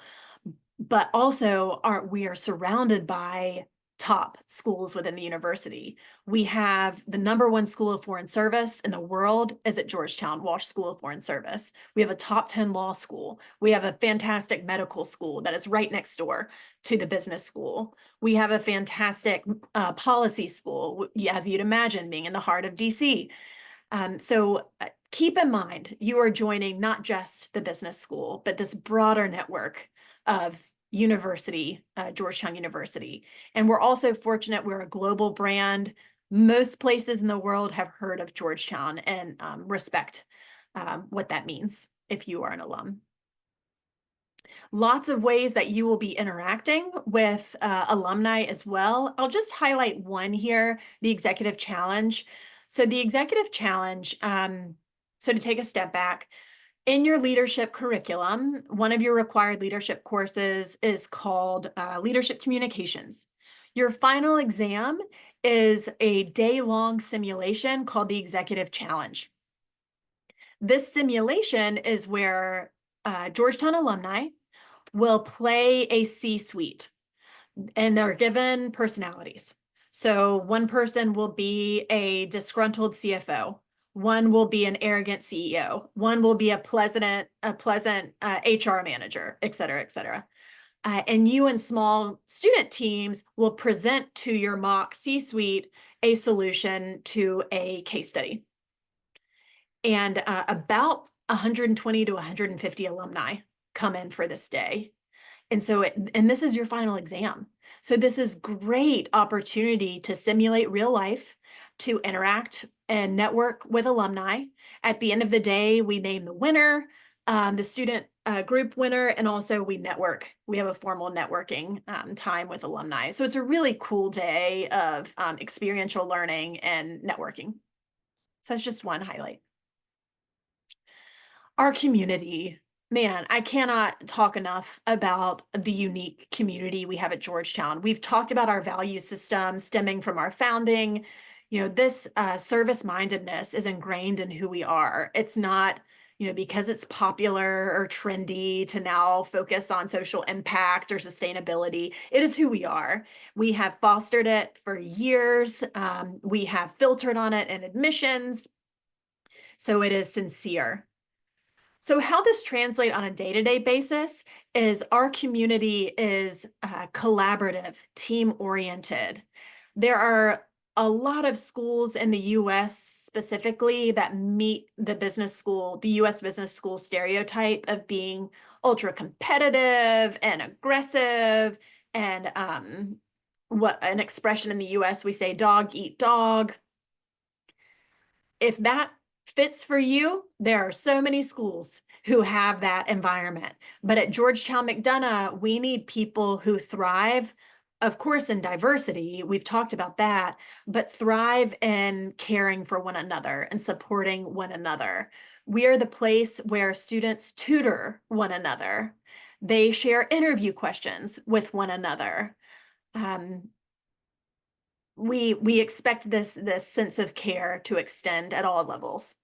Speaker 1: but also we are surrounded by top schools within the university. We have the #1 school of foreign service in the world is at Georgetown, Walsh School of Foreign Service. We have a top 10 law school. We have a fantastic medical school that is right next door to the business school. We have a fantastic policy school, as you'd imagine, being in the heart of DC. So keep in mind, you are joining not just the business school, but this broader network of university, Georgetown University. And we're also fortunate we're a global brand. Most places in the world have heard of Georgetown and respect what that means if you are an alum. Lots of ways that you will be interacting with alumni as well. I'll just highlight one here, the Executive Challenge. So the Executive Challenge, so to take a step back, in your leadership curriculum, one of your required leadership courses is called Leadership Communications. Your final exam is a day-long simulation called the Executive Challenge. This simulation is where Georgetown alumni will play a C-suite, and they're given personalities. So one person will be a disgruntled CFO. One will be an arrogant CEO. One will be a pleasant HR manager, et cetera, et cetera. And you and small student teams will present to your mock C-suite a solution to a case study. And about 120 to 150 alumni come in for this day. And so, and this is your final exam. So this is great opportunity to simulate real life, to interact and network with alumni. At the end of the day, we name the winner, the student group winner, and also we network. We have a formal networking time with alumni. So it's a really cool day of experiential learning and networking. So that's just one highlight. Our community. Man, I cannot talk enough about the unique community we have at Georgetown. We've talked about our value system stemming from our founding. This service-mindedness is ingrained in who we are. It's not, because it's popular or trendy to now focus on social impact or sustainability. It is who we are. We have fostered it for years. We have filtered on it in admissions. So it is sincere. So how this translates on a day-to-day basis is our community is collaborative, team-oriented. There are a lot of schools in the US specifically that meet the business school, the US business school stereotype of being ultra competitive and aggressive, and what an expression in the US we say dog eat dog. If that fits for you, there are so many schools who have that environment. But at Georgetown McDonough, we need people who thrive, of course, in diversity. We've talked about that, but thrive in caring for one another and supporting one another. We are the place where students tutor one another. They share interview questions with one another. We expect this sense of care to extend at all levels.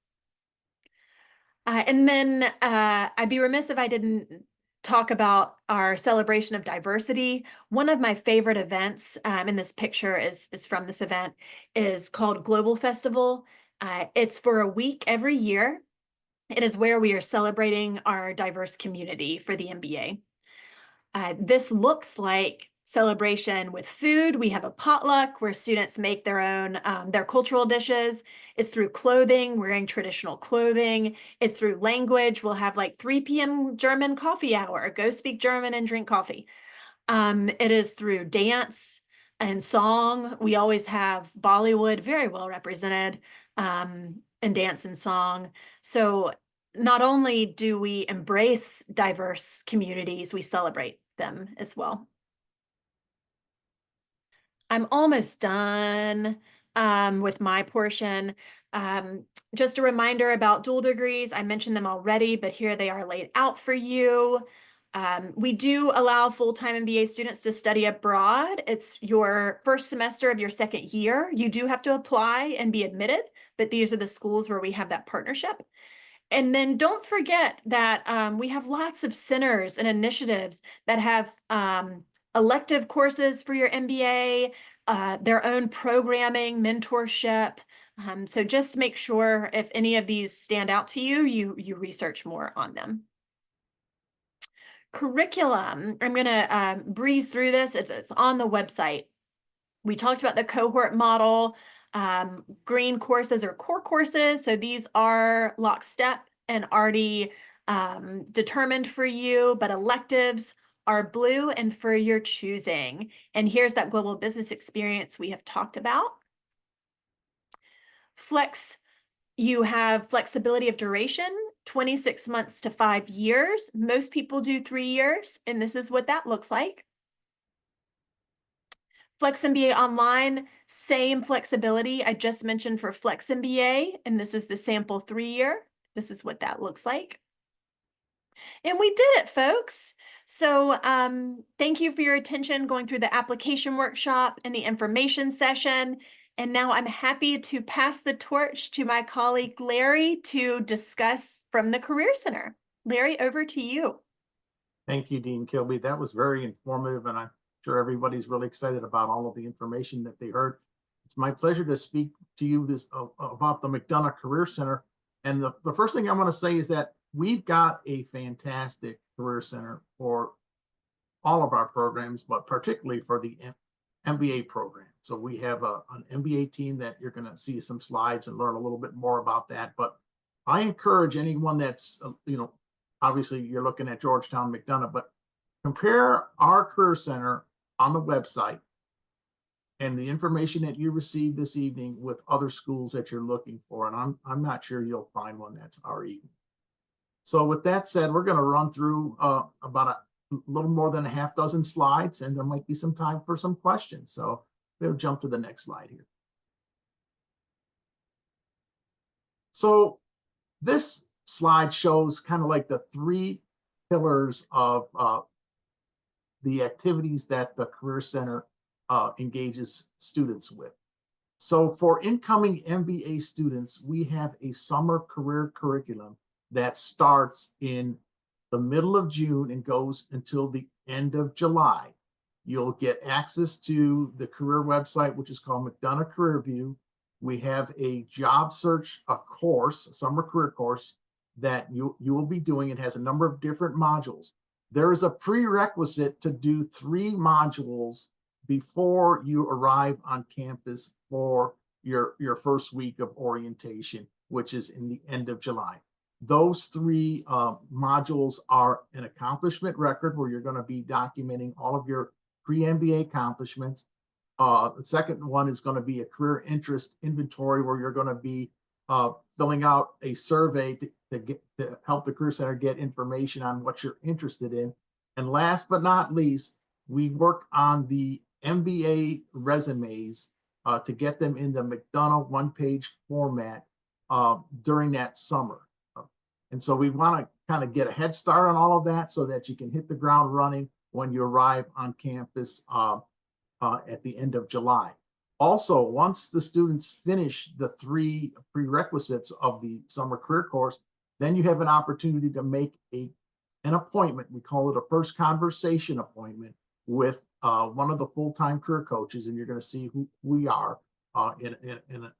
Speaker 1: And then I'd be remiss if I didn't talk about our celebration of diversity. One of my favorite events, and this picture is from this event, is called Global Festival. It's for a week every year. It is where we are celebrating our diverse community for the MBA. This looks like celebration with food. We have a potluck where students make their own, their cultural dishes. It's through clothing, wearing traditional clothing. It's through language. We'll have like 3 p.m. German coffee hour, go speak German and drink coffee. It is through dance and song. We always have Bollywood very well represented, in dance and song. So not only do we embrace diverse communities, we celebrate them as well. I'm almost done with my portion. Just a reminder about dual degrees. I mentioned them already, but here they are laid out for you. We do allow full-time MBA students to study abroad. It's your first semester of your second year. You do have to apply and be admitted, but these are the schools where we have that partnership. And then don't forget that we have lots of centers and initiatives that have elective courses for your MBA, their own programming, mentorship. So just make sure if any of these stand out to you, you research more on them. Curriculum, I'm gonna breeze through this. It's on the website. We talked about the cohort model. Green courses are core courses. So these are lockstep and already determined for you, but electives are blue and for your choosing. And here's that global business experience we have talked about. Flex, you have flexibility of duration, 26 months to 5 years. Most people do 3 years, and this is what that looks like. Flex MBA Online, same flexibility I just mentioned for Flex MBA, and this is the sample 3-year. This is what that looks like. And we did it, folks. So thank you for your attention going through the application workshop and the information session. And now I'm happy to pass the torch to my colleague, Larry, to discuss from the Career Center. Larry, over to you.
Speaker 2: Thank you, Dean Kilby. That was very informative, and I'm sure everybody's really excited about all of the information that they heard. It's my pleasure to speak to you about the McDonough Career Center. And the first thing I want to say is that we've got a fantastic Career Center for all of our programs, but particularly for the MBA program. So we have an MBA team that you're going to see some slides and learn a little bit more about that. But I encourage anyone that's, obviously you're looking at Georgetown, McDonough, but compare our Career Center on the website and the information that you received this evening with other schools that you're looking for. And I'm not sure you'll find one that's our equal. So with that said, we're going to run through about a little more than a half dozen slides, and there might be some time for some questions. So we'll jump to the next slide here. So this slide shows kind of like the 3 pillars of the activities that the Career Center engages students with. So for incoming MBA students, we have a summer career curriculum that starts in the middle of June and goes until the end of July. You'll get access to the career website, which is called McDonough Career View. We have a job search course, a summer career course that you will be doing. It has a number of different modules. There is a prerequisite to do 3 modules before you arrive on campus for your first week of orientation, which is in the end of July. Those 3 modules are an accomplishment record where you're going to be documenting all of your pre-MBA accomplishments. The second one is going to be a career interest inventory where you're going to be filling out a survey to help the Career Center get information on what you're interested in. And last but not least, we work on the MBA resumes to get them in the McDonough one-page format during that summer. And so we want to kind of get a head start on all of that so that you can hit the ground running when you arrive on campus at the end of July. Also, once the students finish the 3 prerequisites of the summer career course, Then you have an opportunity to make an appointment. We call it a first conversation appointment with one of the full-time career coaches, and you're going to see who we are in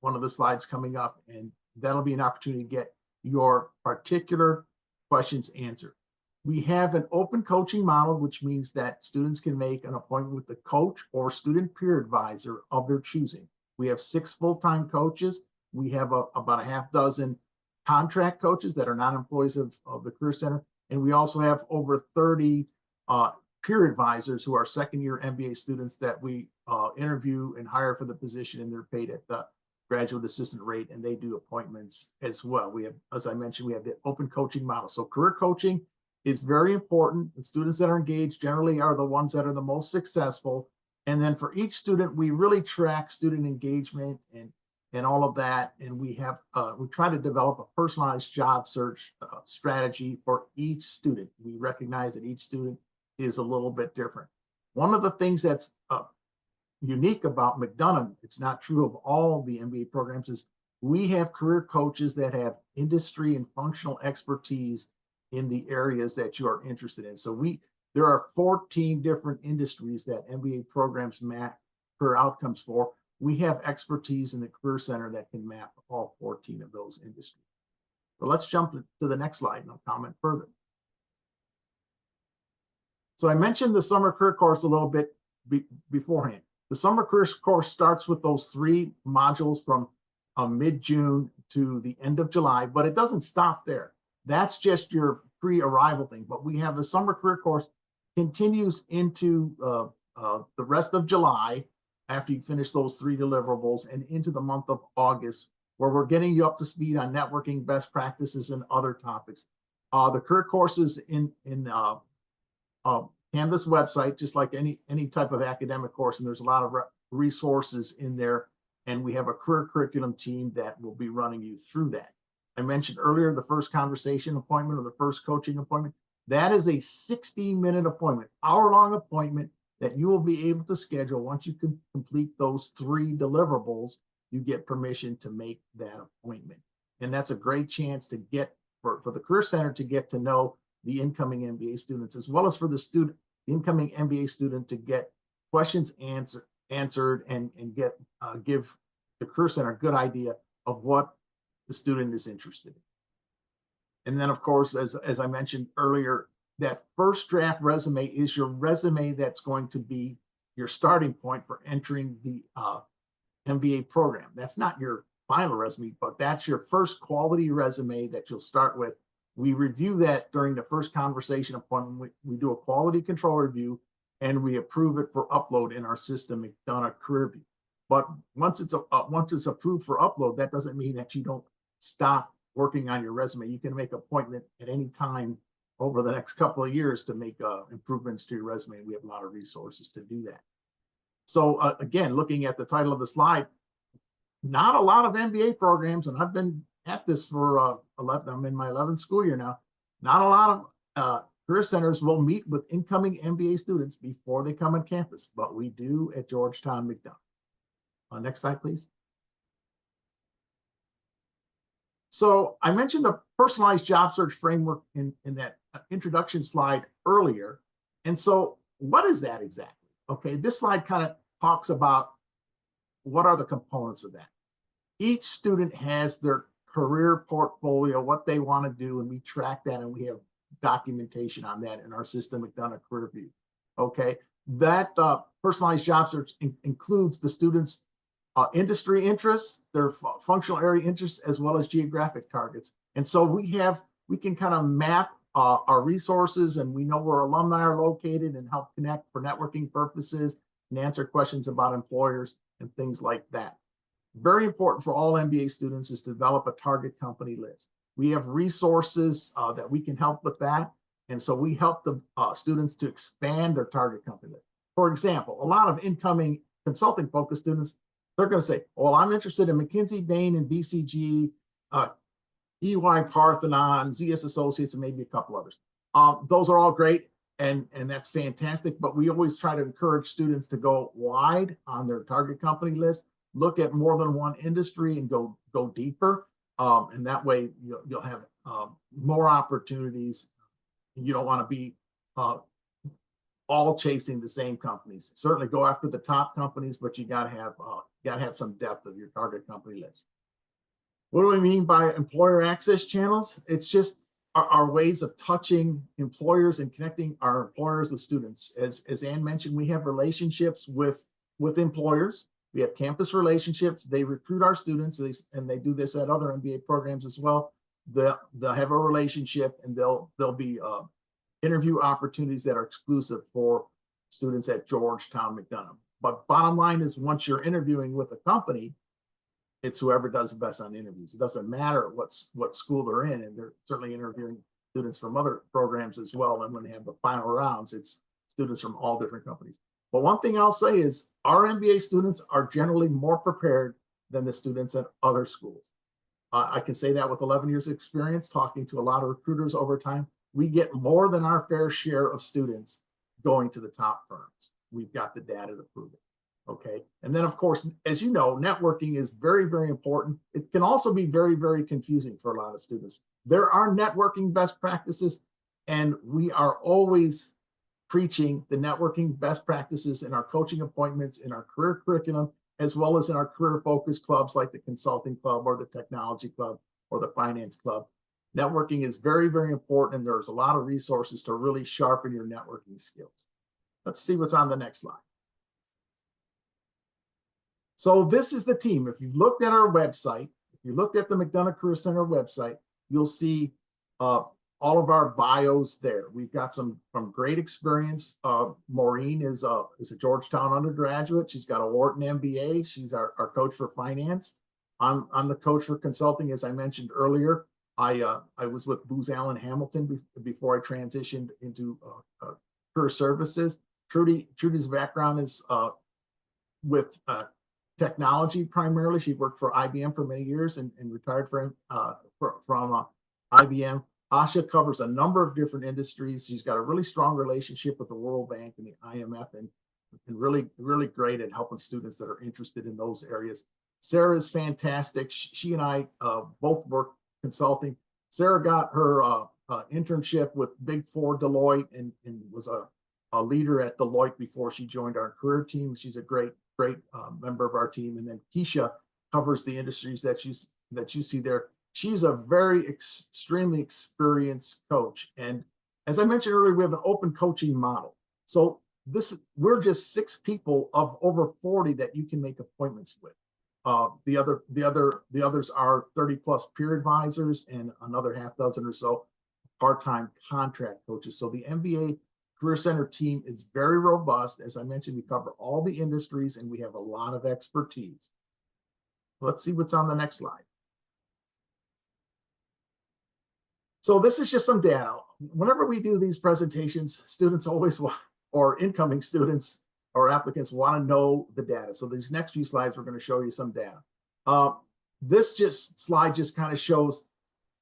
Speaker 2: one of the slides coming up, and that'll be an opportunity to get your particular questions answered. We have an open coaching model, which means that students can make an appointment with the coach or student peer advisor of their choosing. We have 6 full-time coaches. We have about a half dozen contract coaches that are not employees of the Career Center. And we also have over 30 peer advisors who are second-year MBA students that we interview and hire for the position, and they're paid at the graduate assistant rate, and they do appointments as well. We have, as I mentioned, we have the open coaching model. So career coaching is very important. The students that are engaged generally are the ones that are the most successful. And then for each student, we really track student engagement and all of that. And we have we try to develop a personalized job search strategy for each student. We recognize that each student is a little bit different. One of the things that's unique about McDonough, it's not true of all the MBA programs, is we have career coaches that have industry and functional expertise in the areas that you are interested in. So there are 14 different industries that MBA programs map career outcomes for. We have expertise in the Career Center that can map all 14 of those industries. So let's jump to the next slide and I'll comment further. So I mentioned the summer career course a little bit beforehand. The summer career course starts with those 3 modules from mid-June to the end of July, but it doesn't stop there. That's just your pre-arrival thing. But we have the summer career course continues into the rest of July after you finish those 3 deliverables and into the month of August, where we're getting you up to speed on networking best practices and other topics. The career courses in Canvas website, just like any type of academic course, and there's a lot of resources in there. And we have a career curriculum team that will be running you through that. I mentioned earlier the first conversation appointment or the first coaching appointment. That is a 60-minute appointment, hour-long appointment that you will be able to schedule. Once you can complete those 3 deliverables, you get permission to make that appointment. And that's a great chance to get for the Career Center to get to know the incoming MBA students, as well as for the incoming MBA student to get questions answered and give the Career Center a good idea of what the student is interested in. And then, of course, as I mentioned earlier, that first draft resume is your resume that's going to be your starting point for entering the MBA program. That's not your final resume, but that's your first quality resume that you'll start with. We review that during the first conversation appointment. We do a quality control review and we approve it for upload in our system, McDonough CareerView. But once it's approved for upload, that doesn't mean that you don't stop working on your resume. You can make an appointment at any time over the next couple of years to make improvements to your resume. We have a lot of resources to do that. So again, looking at the title of the slide, not a lot of MBA programs, and I've been at this for 11, I'm in my 11th school year now. Not a lot of career centers will meet with incoming MBA students before they come on campus, but we do at Georgetown McDonough. Next slide, please. So I mentioned the personalized job search framework in that introduction slide earlier. And so what is that exactly? Okay, this slide kind of talks about what are the components of that. Each student has their career portfolio, what they want to do, and we track that, and we have documentation on that in our system, McDonough CareerView. Okay, that personalized job search includes the students' industry interests, their functional area interests, as well as geographic targets. And so we can kind of map our resources, and we know where alumni are located and help connect for networking purposes and answer questions about employers and things like that. Very important for all MBA students is to develop a target company list. We have resources that we can help with that. And so we help the students to expand their target company list. For example, a lot of incoming consulting focused students, they're going to say, well, I'm interested in McKinsey, Bain, and BCG, EY, Parthenon, ZS Associates, and maybe a couple others. Those are all great, and that's fantastic, but we always try to encourage students to go wide on their target company list, look at more than one industry and go deeper. And that way you'll have more opportunities. You don't want to be all chasing the same companies. Certainly go after the top companies, but you got to have some depth of your target company list. What do we mean by employer access channels? It's just our ways of touching employers and connecting our employers with students. As Ann mentioned, we have relationships with employers. We have campus relationships. They recruit our students, and they do this at other MBA programs as well. They'll have a relationship, and there'll be interview opportunities that are exclusive for students at Georgetown, McDonough. But bottom line is, once you're interviewing with a company, it's whoever does the best on interviews. It doesn't matter what school they're in, and they're certainly interviewing students from other programs as well. And when they have the final rounds, it's students from all different companies. But one thing I'll say is our MBA students are generally more prepared than the students at other schools. I can say that with 11 years of experience, talking to a lot of recruiters over time. We get more than our fair share of students going to the top firms. We've got the data to prove it. Okay. And then, of course, as you know, networking is very, very important. It can also be very, very confusing for a lot of students. There are networking best practices, and we are always preaching the networking best practices in our coaching appointments, in our career curriculum, as well as in our career focus clubs like the consulting club or the technology club or the finance club. Networking is very, very important, and there's a lot of resources to really sharpen your networking skills. Let's see what's on the next slide. So this is the team. If you've looked at our website, if you looked at the McDonough Career Center website, you'll see all of our bios there. We've got some great experience. Maureen is a Georgetown undergraduate. She's got a Wharton MBA. She's our coach for finance. I'm the coach for consulting, as I mentioned earlier. I was with Booz Allen Hamilton before I transitioned into career services. Trudy's background is with technology primarily. She worked for IBM for many years and retired from IBM. Asha covers a number of different industries. She's got a really strong relationship with the World Bank and the IMF, and really, really great at helping students that are interested in those areas. Sarah is fantastic. She and I both work consulting. Sarah got her internship with Big Four Deloitte and was a leader at Deloitte before she joined our career team. She's a great member of our team. And then Keisha covers the industries that you see there. She's a very extremely experienced coach. And as I mentioned earlier, we have an open coaching model. So we're just 6 people of over 40 that you can make appointments with. The others are 30 plus peer advisors and another half dozen or so part-time contract coaches. So the MBA Career Center team is very robust. As I mentioned, we cover all the industries and we have a lot of expertise. Let's see what's on the next slide. So this is just some data. Whenever we do these presentations, students always want, or incoming students or applicants want to know the data. So these next few slides, we're going to show you some data. This slide just kind of shows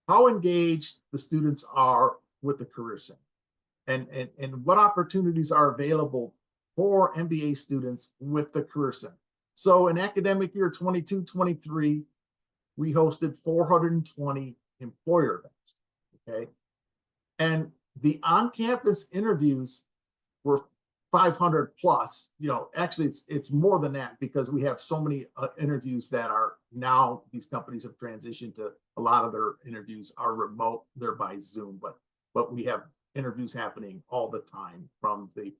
Speaker 2: how engaged the students are with the Career Center and what opportunities are available for MBA students with the Career Center. So in academic year 22-23, we hosted 420 employer events, okay? And the on-campus interviews were 500 plus. You know, actually it's more than that because we have so many interviews that are now, these companies have transitioned to a lot of their interviews are remote, they're by Zoom, but we have interviews happening all the time from the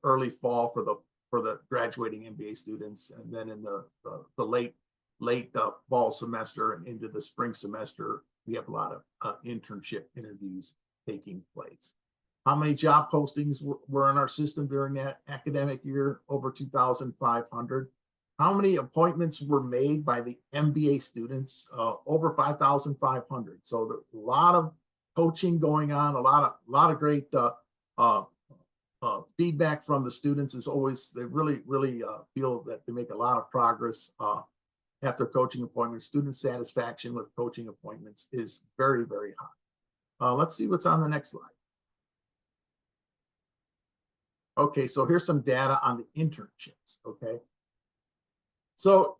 Speaker 2: early fall for the graduating MBA students, and then in the late fall semester and into the spring semester, we have a lot of internship interviews taking place. How many job postings were in our system during that academic year? Over 2,500. How many appointments were made by the MBA students? Over 5,500. So there's a lot of coaching going on, a lot of great feedback from the students is always, they really feel that they make a lot of progress at their coaching appointments. Student satisfaction with coaching appointments is very, very high. Let's see what's on the next slide. Okay, so here's some data on the internships, okay? So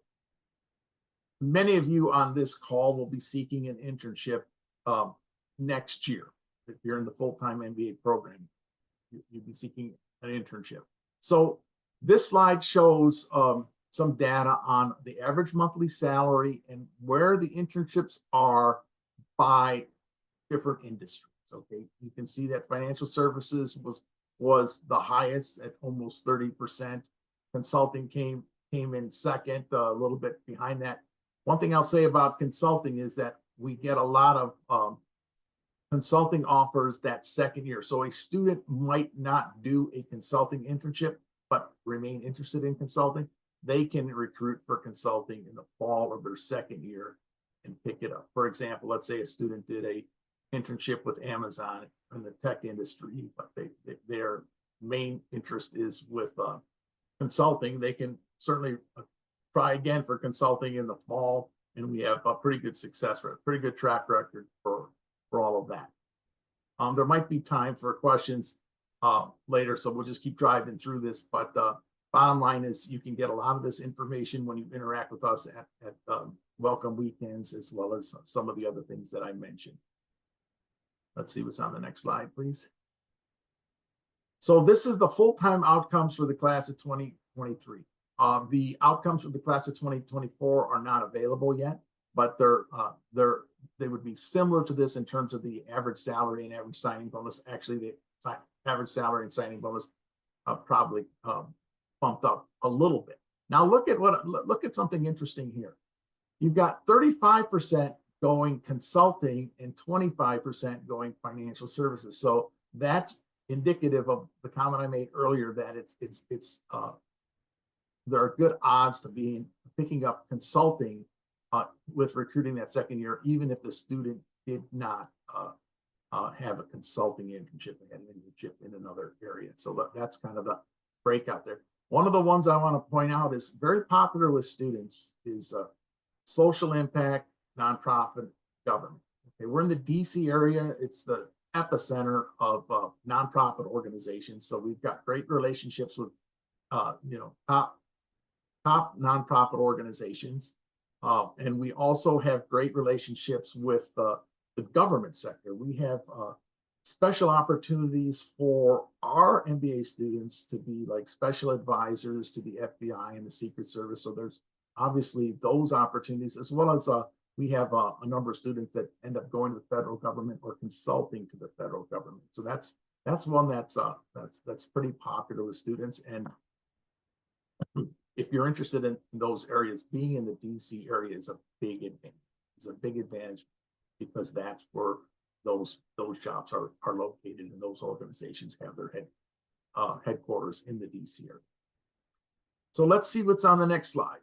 Speaker 2: many of you on this call will be seeking an internship next year. If you're in the full-time MBA program, you'll be seeking an internship. So this slide shows some data on the average monthly salary and where the internships are by different industries. Okay, you can see that financial services was the highest at almost 30%. Consulting came in second, a little bit behind that. One thing I'll say about consulting is that we get a lot of consulting offers that second year. So a student might not do a consulting internship, but remain interested in consulting. They can recruit for consulting in the fall of their second year and pick it up. For example, let's say a student did a internship with Amazon in the tech industry, but their main interest is with consulting. They can certainly try again for consulting in the fall, and we have a pretty good success rate, pretty good track record for all of that. There might be time for questions later, so we'll just keep driving through this. But bottom line is you can get a lot of this information when you interact with us at welcome weekends, as well as some of the other things that I mentioned. Let's see what's on the next slide, please. So this is the full-time outcomes for the class of 2023. The outcomes for the class of 2024 are not available yet, but they would be similar to this in terms of the average salary and average signing bonus. Actually, the average salary and signing bonus probably bumped up a little bit. Now look at something interesting here. You've got 35% going consulting and 25% going financial services. So that's indicative of the comment I made earlier that there are good odds to picking up consulting with recruiting that second year, even if the student did not have a consulting internship and an internship in another area. So that's kind of the breakout there. One of the ones I want to point out is very popular with students is social impact, nonprofit, government. Okay, we're in the DC area. It's the epicenter of nonprofit organizations. So we've got great relationships with top nonprofit organizations. And we also have great relationships with the government sector. We have special opportunities for our MBA students to be like special advisors to the FBI and the Secret Service. So there's obviously those opportunities, as well as we have a number of students that end up going to the federal government or consulting to the federal government. So that's one that's pretty popular with students. And if you're interested in those areas, being in the DC area is a big advantage. It's a big advantage because that's where those jobs are located, and those organizations have their headquarters in the DC area. So let's see what's on the next slide.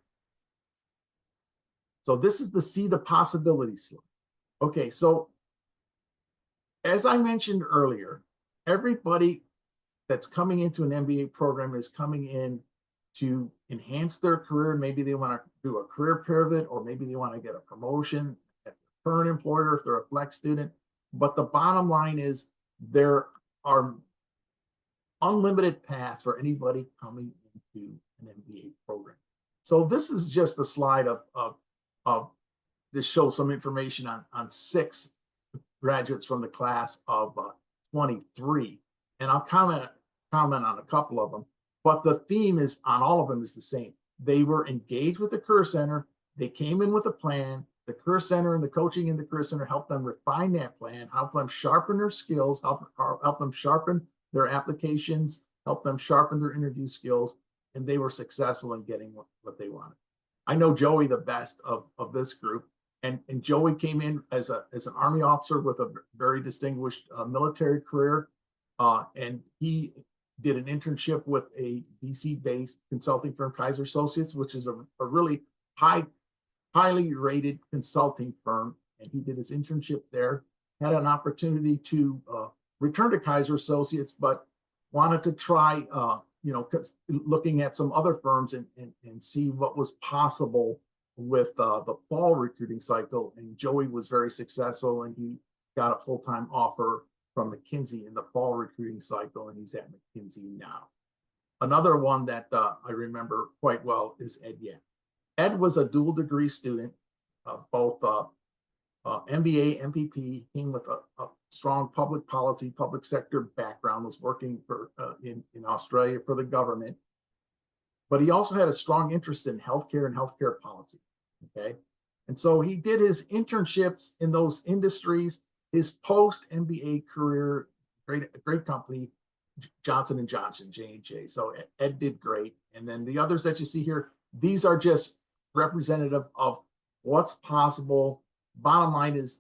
Speaker 2: So this is the See the Possibility slide. Okay, so as I mentioned earlier, everybody that's coming into an MBA program is coming in to enhance their career. Maybe they want to do a career pivot, or maybe they want to get a promotion at their current employer if they're a flex student. But the bottom line is there are unlimited paths for anybody coming into an MBA program. So this is just a slide of this shows some information on 6 graduates from the class of 23, and I'll comment on a couple of them. But the theme is on all of them is the same. They were engaged with the Career Center. They came in with a plan. The Career Center and the coaching in the Career Center helped them refine that plan, help them sharpen their skills, help them sharpen their applications, help them sharpen their interview skills, and they were successful in getting what they wanted. I know Joey the best of this group, and Joey came in as an Army officer with a very distinguished military career, and he did an internship with a DC-based consulting firm, Kaiser Associates, which is a really highly rated consulting firm. And he did his internship there, had an opportunity to return to Kaiser Associates, but wanted to try, looking at some other firms and see what was possible with the fall recruiting cycle. And Joey was very successful, and he got a full-time offer from McKinsey in the fall recruiting cycle, and he's at McKinsey now. Another one that I remember quite well is Ed Yan. Ed was a dual degree student. both MBA, MPP, came with a strong public policy, public sector background, was working for in Australia for the government. But he also had a strong interest in healthcare and healthcare policy. Okay. And so he did his internships in those industries. His post MBA career, great company, Johnson & Johnson, J&J. So Ed did great. And then the others that you see here, these are just representative of what's possible. Bottom line is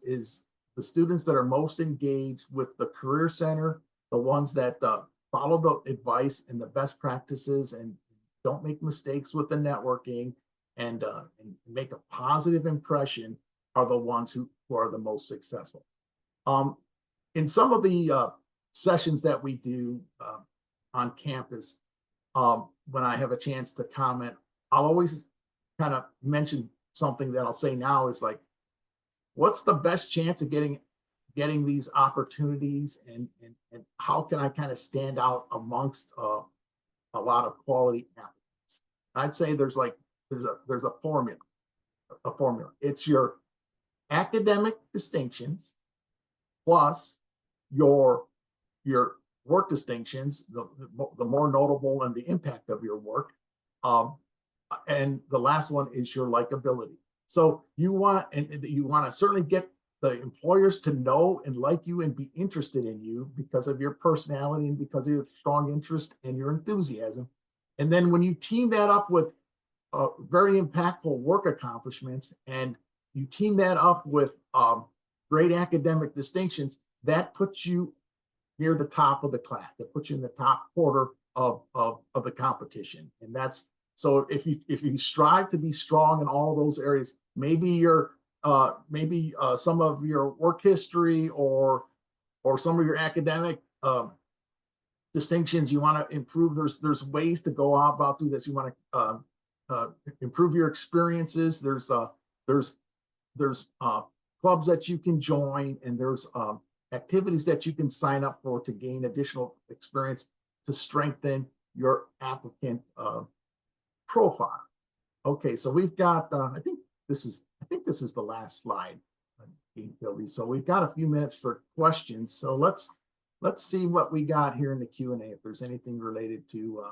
Speaker 2: the students that are most engaged with the Career Center, the ones that follow the advice and the best practices and don't make mistakes with the networking and make a positive impression, are the ones who are the most successful. In some of the sessions that we do on campus, when I have a chance to comment, I'll always kind of mention something that I'll say now is like, what's the best chance of getting these opportunities, and how can I kind of stand out amongst a lot of quality applicants? I'd say there's a formula. It's your academic distinctions plus your work distinctions, the more notable and the impact of your work. And the last one is your likability. So you want to certainly get the employers to know and like you and be interested in you because of your personality and because of your strong interest and your enthusiasm. And then when you team that up with very impactful work accomplishments, and you team that up with great academic distinctions, that puts you near the top of the class. That puts you in the top quarter of the competition. And that's, so if you strive to be strong in all those areas, maybe some of your work history or some of your academic distinctions you want to improve. There's ways to go about do this. You want to improve your experiences. There's clubs that you can join, and there's activities that you can sign up for to gain additional experience to strengthen your applicant profile. Okay, so we've got I think this is the last slide. So we've got a few minutes for questions. So let's see what we got here in the Q&A, if there's anything related to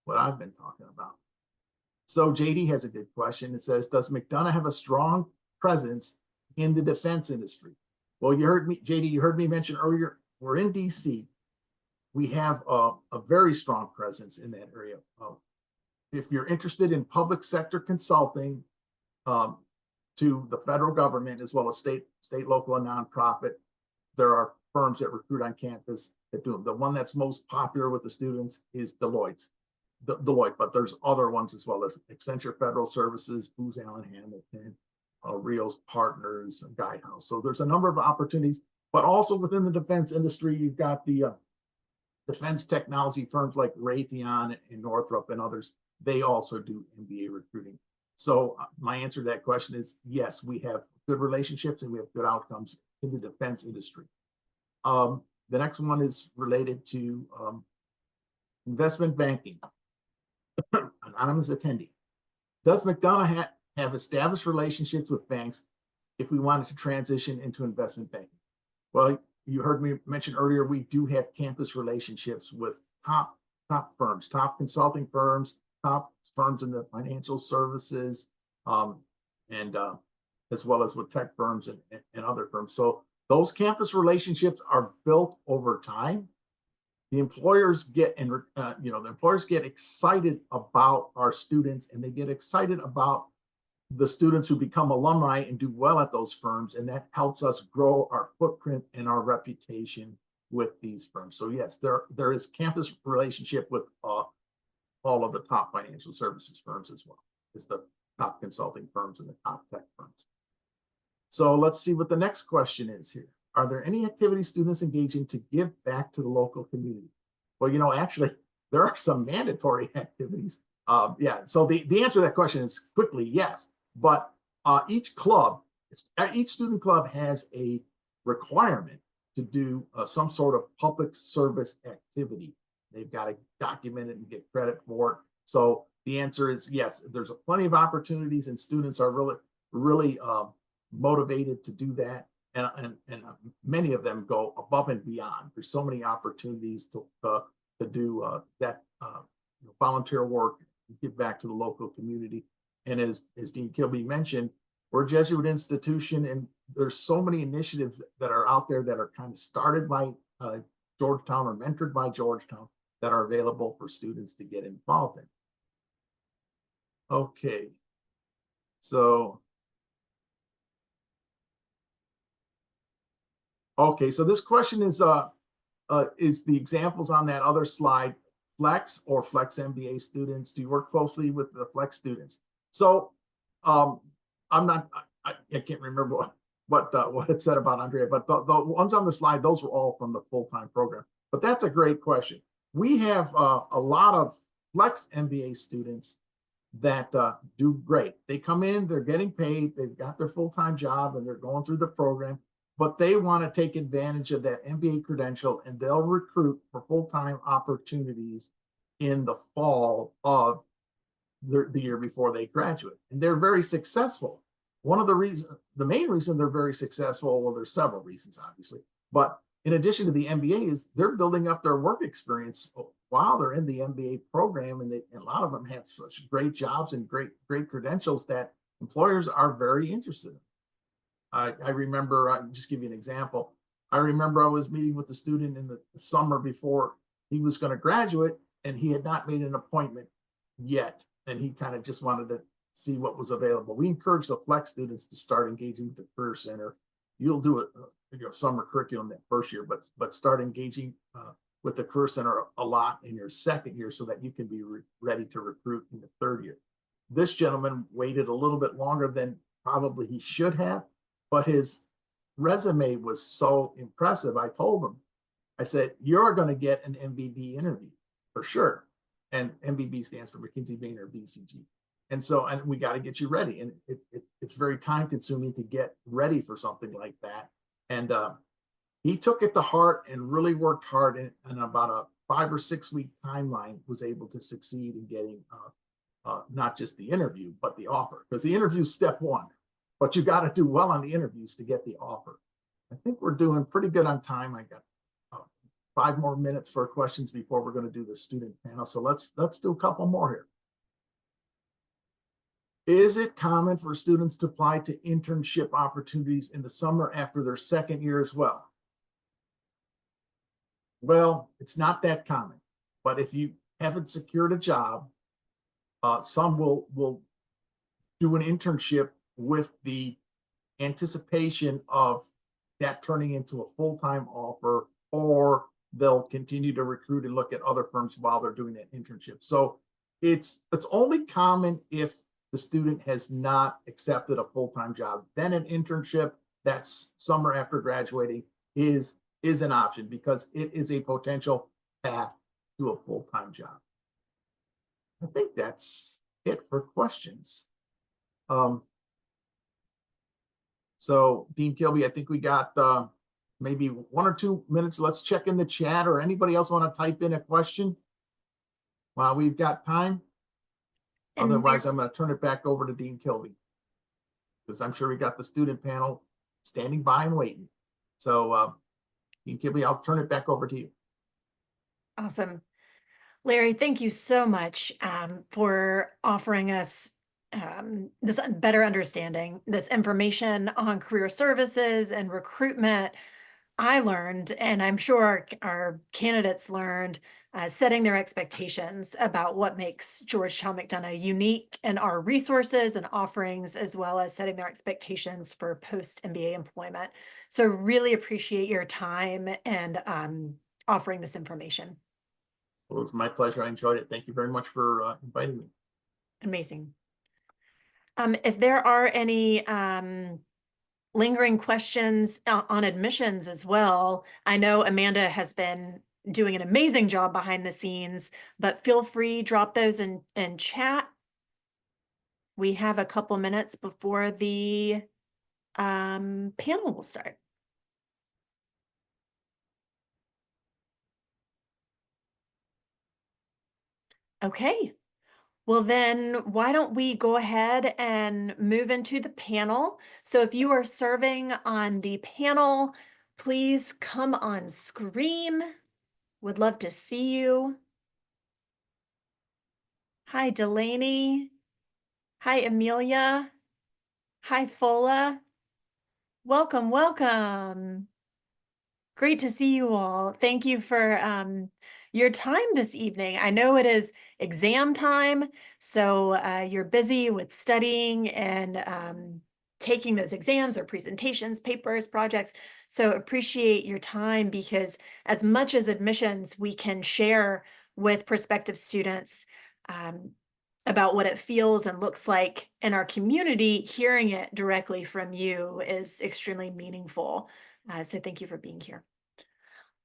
Speaker 2: what I've been talking about. So JD has a good question. It says, does McDonough have a strong presence in the defense industry? Well, you heard me, JD, you heard me mention earlier, we're in DC. We have a very strong presence in that area. If you're interested in public sector consulting to the federal government, as well as state, local, and nonprofit, there are firms that recruit on campus that do them. The one that's most popular with the students is Deloitte, but there's other ones as well. There's Accenture Federal Services, Booz Allen Hamilton, Rios Partners, Guidehouse. So there's a number of opportunities, but also within the defense industry, you've got the defense technology firms like Raytheon and Northrop and others. They also do MBA recruiting. So my answer to that question is yes, we have good relationships and we have good outcomes in the defense industry. The next one is related to investment banking. Anonymous attendee. Does McDonough have established relationships with banks if we wanted to transition into investment banking? Well, you heard me mention earlier, we do have campus relationships with top firms, top consulting firms, top firms in the financial services, and as well as with tech firms and other firms. So those campus relationships are built over time. The employers get excited about our students, and they get excited about the students who become alumni and do well at those firms, and that helps us grow our footprint and our reputation with these firms. So yes, there is campus relationship with all of the top financial services firms, as well as the top consulting firms and the top tech firms. So let's see what the next question is here. Are there any activities students engage in to give back to the local community? Well, actually, there are some mandatory activities. So the answer to that question is quickly yes. But each student club has a requirement to do some sort of public service activity. They've got to document it and get credit for it. So the answer is yes, there's plenty of opportunities, and students are really, really motivated to do that. And many of them go above and beyond. There's so many opportunities to do that volunteer work, give back to the local community. And as Dean Kilby mentioned, we're a Jesuit institution, and there's so many initiatives that are out there that are kind of started by Georgetown or mentored by Georgetown that are available for students to get involved in. Okay, so this question is the examples on that other slide, Flex or Flex MBA students? Do you work closely with the Flex students? So I'm not, I can't remember what it said about Andrea, but the ones on the slide, those were all from the full-time program. But that's a great question. We have a lot of Flex MBA students that do great. They come in, they're getting paid, they've got their full-time job, and they're going through the program, but they want to take advantage of that MBA credential, and they'll recruit for full-time opportunities in the fall of the year before they graduate. And they're very successful. One of the reasons, the main reason they're very successful, well, there's several reasons, obviously, but in addition to the MBA, is they're building up their work experience while they're in the MBA program, and a lot of them have such great jobs and great credentials that employers are very interested in. I remember, I'll just give you an example. I remember I was meeting with a student in the summer before he was going to graduate, and he had not made an appointment yet, and he kind of just wanted to see what was available. We encourage the Flex students to start engaging with the Career Center. You'll do it, summer curriculum that first year, but start engaging with the Career Center a lot in your second year so that you can be ready to recruit in the third year. This gentleman waited a little bit longer than probably he should have, but his resume was so impressive. I told him, I said, you're going to get an MBB interview for sure. And MBB stands for McKinsey Boehner BCG. And so, and we got to get you ready. And it's very time consuming to get ready for something like that. And he took it to heart and really worked hard, and about a 5 or 6 week timeline was able to succeed in getting not just the interview, but the offer. Because the interview is step one, but you got to do well on the interviews to get the offer. I think we're doing pretty good on time. I got 5 more minutes for questions before we're going to do the student panel. So let's do a couple more here. Is it common for students to apply to internship opportunities in the summer after their second year as well? Well, it's not that common, but if you haven't secured a job, some will do an internship with the anticipation of that turning into a full-time offer, or they'll continue to recruit and look at other firms while they're doing that internship. So it's only common if the student has not accepted a full-time job. Then an internship that's summer after graduating is an option, because it is a potential path to a full-time job. I think that's it for questions. So Dean Kilby, I think we got maybe 1 or 2 minutes. Let's check in the chat, or anybody else want to type in a question while we've got time? Otherwise, I'm going to turn it back over to Dean Kilby, because I'm sure we got the student panel standing by and waiting. So Dean Kilby, I'll turn it back over to you.
Speaker 1: Awesome. Larry, thank you so much for offering us this better understanding, this information on career services and recruitment. I learned, and I'm sure our candidates learned, setting their expectations about what makes Georgetown McDonough unique in our resources and offerings, as well as setting their expectations for post-MBA employment. So really appreciate your time and offering this information.
Speaker 2: Well, it was my pleasure. I enjoyed it. Thank you very much for inviting me.
Speaker 1: Amazing. If there are any lingering questions on admissions as well, I know Amanda has been doing an amazing job behind the scenes, but feel free, drop those in chat. We have a couple minutes before the panel will start. Okay, Well, then why don't we go ahead and move into the panel? So if you are serving on the panel, please come on screen. Would love to see you. Hi, Delaney. Hi, Amelia. Hi, Fola. Welcome, welcome. Great to see you all. Thank you for your time this evening. I know it is exam time, so you're busy with studying and taking those exams or presentations, papers, projects. So appreciate your time, because as much as admissions we can share with prospective students about what it feels and looks like in our community, hearing it directly from you is extremely meaningful. So thank you for being here.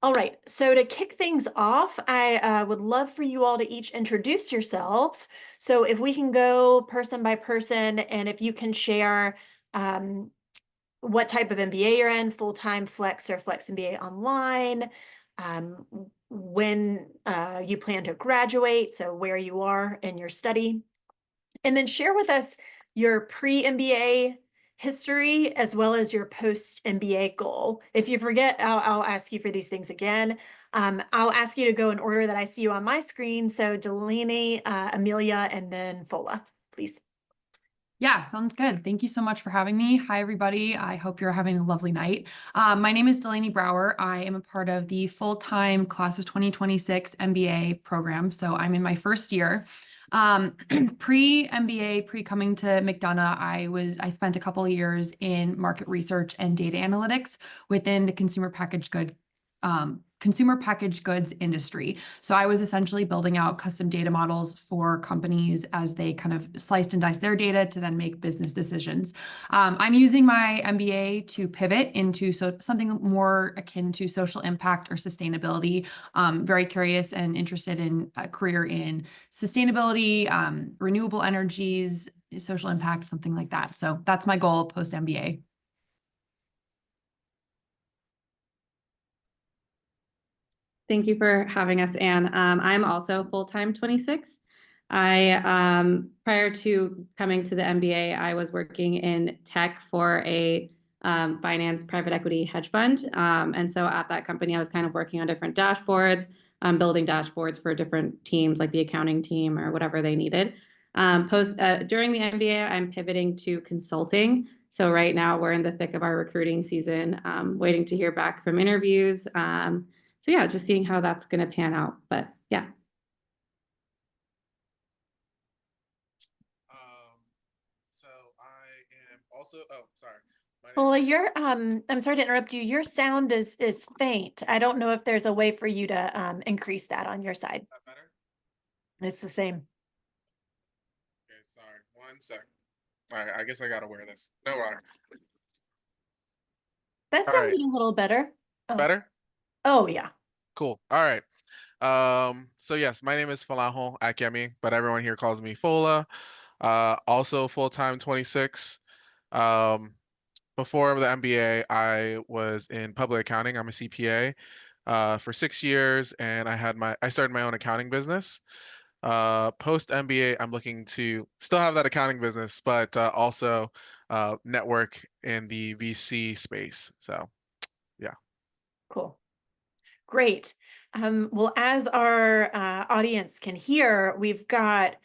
Speaker 1: All right, so to kick things off, I would love for you all to each introduce yourselves. So if we can go person by person, and if you can share what type of MBA you're in, full-time, flex, or flex MBA online, when you plan to graduate, so where you are in your study, and then share with us your pre-MBA history as well as your post-MBA goal. If you forget, I'll ask you for these things again. I'll ask you to go in order that I see you on my screen. So Delaney, Amelia, and then Fola, please.
Speaker 4: Yeah, sounds good. Thank you so much for having me. Hi, everybody. I hope you're having a lovely night. My name is Delaney Brower. I am a part of the full-time class of 2026 MBA program. So I'm in my first year. Pre-MBA, pre-coming to McDonough, I spent a couple of years in market research and data analytics within the consumer packaged goods industry. So I was essentially building out custom data models for companies as they kind of sliced and diced their data to then make business decisions. I'm using my MBA to pivot into something more akin to social impact or sustainability. Very curious and interested in a career in sustainability, renewable energies, social impact, something like that. So that's my goal post MBA.
Speaker 5: Thank you for having us, Anne. I'm also full-time 26. Prior to coming to the MBA, I was working in tech for a finance private equity hedge fund. And so at that company, I was kind of working on different dashboards, building dashboards for different teams, like the accounting team or whatever they needed. During the MBA, I'm pivoting to consulting. So right now we're in the thick of our recruiting season, waiting to hear back from interviews. So yeah, just seeing how that's going to pan out. But yeah.
Speaker 6: So I am also, oh, sorry.
Speaker 1: Well, I'm sorry to interrupt you. Your sound is faint. I don't know if there's a way for you to increase that on your side.
Speaker 6: That better?
Speaker 1: It's the same.
Speaker 6: Okay, sorry. 1 second. All right, I guess I gotta wear this. No worries.
Speaker 1: That
Speaker 6: All
Speaker 1: sounded
Speaker 6: right.
Speaker 1: a little better. Oh.
Speaker 6: Better?
Speaker 1: Oh, yeah.
Speaker 6: Cool. All right. So yes, my name is Falaho Akemi, but everyone here calls me Fola. Also full-time 26. Before the MBA, I was in public accounting. I'm a CPA for 6 years, and I started my own accounting business. Post MBA, I'm looking to still have that accounting business, but also network in the VC space. So yeah.
Speaker 1: Cool. Great. Well, as our audience can hear, we've got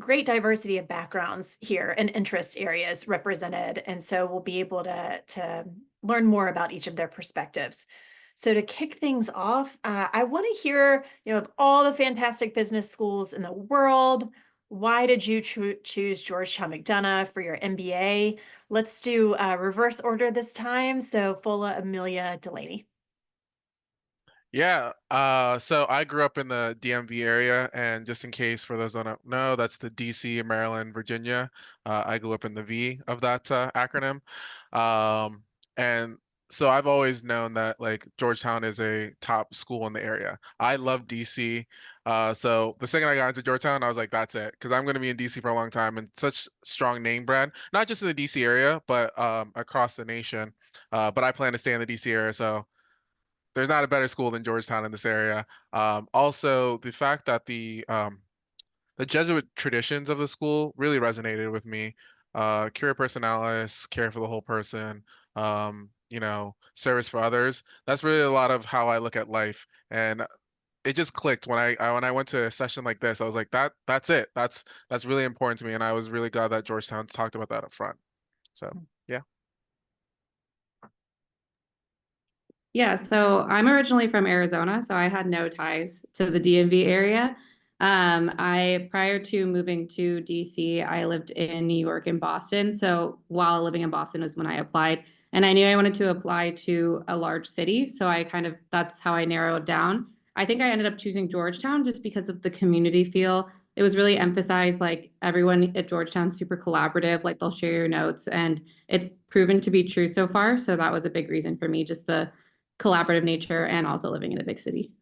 Speaker 1: great diversity of backgrounds here and interest areas represented. And so we'll be able to learn more about each of their perspectives. So to kick things off, I want to hear, of all the fantastic business schools in the world, why did you choose Georgetown McDonough for your MBA? Let's do reverse order this time. So Fola, Amelia, Delaney.
Speaker 6: Yeah, so I grew up in the DMV area, and just in case for those that don't know, that's the DC, Maryland, Virginia. I grew up in the V of that acronym. And so I've always known that like Georgetown is a top school in the area. I love DC. So the second I got into Georgetown, I was like, that's it, because I'm going to be in DC for a long time, and such strong name brand, not just in the DC area, but across the nation. But I plan to stay in the DC area, so there's not a better school than Georgetown in this area. Also, the fact that the the Jesuit traditions of the school really resonated with me. Cura personalis, care for the whole person, service for others. That's really a lot of how I look at life. And it just clicked when I went to a session like this. I was like, that's it. That's really important to me. And I was really glad that Georgetown talked about that up front. So yeah.
Speaker 5: Yeah, so I'm originally from Arizona, so I had no ties to the DMV area. Prior to moving to DC, I lived in New York and Boston. So while living in Boston was when I applied, and I knew I wanted to apply to a large city. So that's how I narrowed down. I think I ended up choosing Georgetown just because of the community feel. It was really emphasized, like everyone at Georgetown super collaborative, like they'll share your notes, and it's proven to be true so far. So that was a big reason for me, just the collaborative nature and also living in a big city.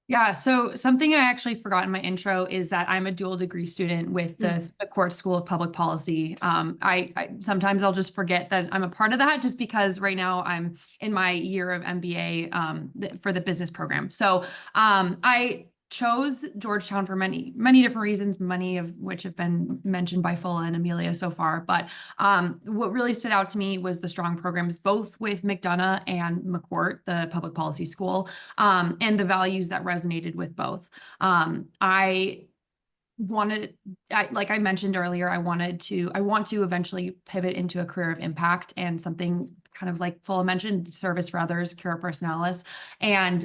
Speaker 4: Yeah, so something I actually forgot in my intro is that I'm a dual degree student with the McCourt School of Public Policy. I sometimes I'll just forget that I'm a part of that just because right now I'm in my year of MBA for the business program. So I chose Georgetown for many different reasons, many of which have been mentioned by Fola and Amelia so far. But what really stood out to me was the strong programs, both with McDonough and McCourt, the public policy school, and the values that resonated with both. Like I mentioned earlier, I want to eventually pivot into a career of impact and something kind of like Fola mentioned, service for others, cura personalis. And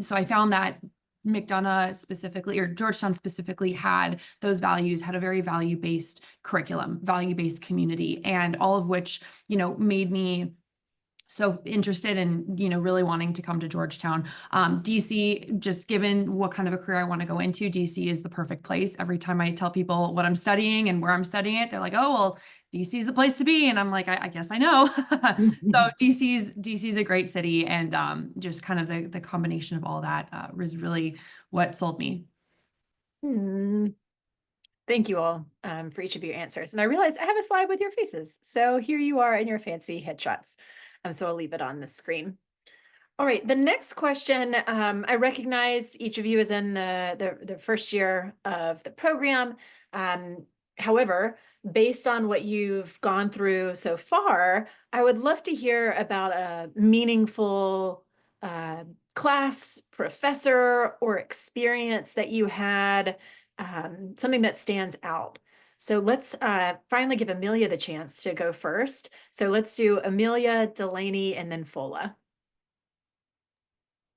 Speaker 4: so I found that McDonough specifically, or Georgetown specifically, had those values, had a very value-based curriculum, value-based community, and all of which, made me so interested in, really wanting to come to Georgetown. DC, just given what kind of a career I want to go into, DC is the perfect place. Every time I tell people what I'm studying and where I'm studying it, they're like, oh, well, DC is the place to be. And I'm like, I guess I know. So DC is a great city. And just kind of the combination of all that was really what sold me.
Speaker 1: Thank you all for each of your answers. And I realized I have a slide with your faces. So here you are in your fancy headshots. So I'll leave it on the screen. All right, the next question, I recognize each of you is in the first year of the program. However, based on what you've gone through so far, I would love to hear about a meaningful class, professor, or experience that you had, something that stands out. So let's finally give Amelia the chance to go first. So let's do Amelia, Delaney, and then Fola.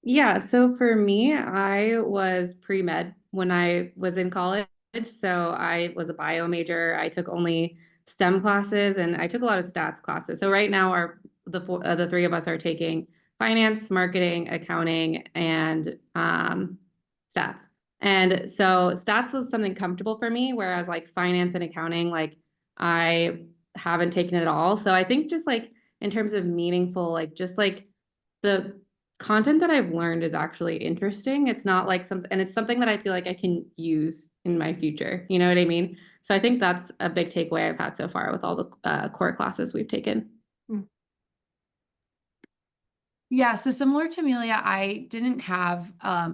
Speaker 5: Yeah, so for me, I was pre-med when I was in college. So I was a bio major. I took only STEM classes and I took a lot of stats classes. So right now the three of us are taking finance, marketing, accounting, and stats. And so stats was something comfortable for me, whereas like finance and accounting, like I haven't taken it at all. So I think just like in terms of meaningful, like just like the content that I've learned is actually interesting. It's not like and it's something that I feel like I can use in my future. You know what I mean? So I think that's a big takeaway I've had so far with all the core classes we've taken.
Speaker 4: Yeah, so similar to Amelia, I didn't have I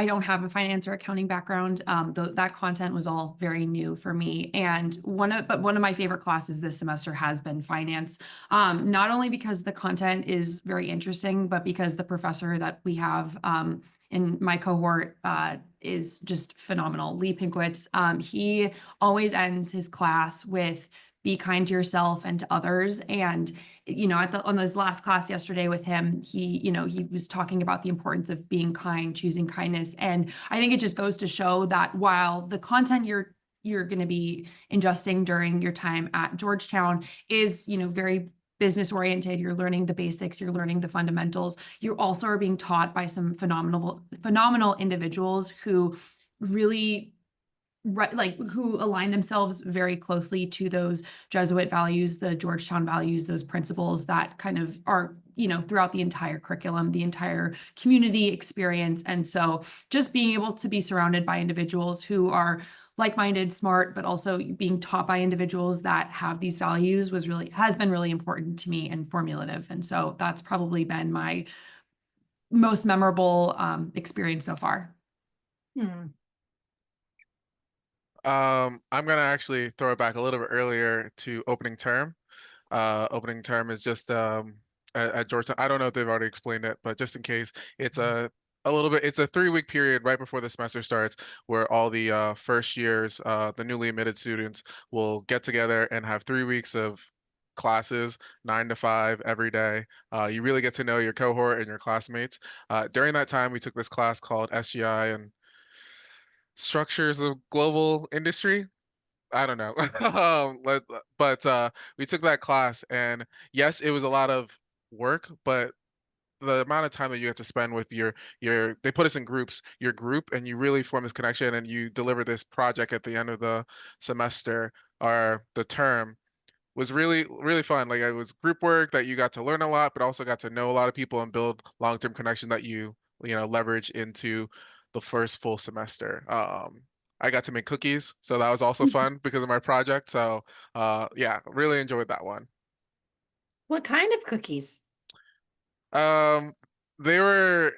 Speaker 4: don't have a finance or accounting background. That content was all very new for me. And one of my favorite classes this semester has been finance. Not only because the content is very interesting, but because the professor that we have in my cohort is just phenomenal. Lee Pinkwitz. He always ends his class with "Be kind to yourself and to others." And on this last class yesterday with him, he was talking about the importance of being kind, choosing kindness. And I think it just goes to show that while the content you're going to be ingesting during your time at Georgetown is, very business oriented, you're learning the basics, you're learning the fundamentals, you also are being taught by some phenomenal individuals who really who align themselves very closely to those Jesuit values, the Georgetown values, those principles that kind of are, throughout the entire curriculum, the entire community experience. And so just being able to be surrounded by individuals who are like-minded, smart, but also being taught by individuals that have these values has been really important to me and formulative. And so that's probably been my most memorable experience so far.
Speaker 1: Hmm.
Speaker 6: I'm gonna actually throw it back a little bit earlier to opening term. Opening term is just at Georgetown. I don't know if they've already explained it, but just in case, it's a little bit. It's a 3-week period right before the semester starts, where all the first years, the newly admitted students, will get together and have 3 weeks of classes, 9 to 5 every day. You really get to know your cohort and your classmates. During that time, we took this class called SGI and Structures of Global Industry. I don't know. But we took that class, and yes, it was a lot of work, but the amount of time that you have to spend with your they put us in groups, your group, and you really form this connection, and you deliver this project at the end of the semester or the term, was really really fun. Like, it was group work that you got to learn a lot, but also got to know a lot of people and build long-term connection that you know, leverage into the first full semester. I got to make cookies, so that was also fun because of my project. So yeah, really enjoyed that one.
Speaker 1: What kind of cookies?
Speaker 6: Um, they were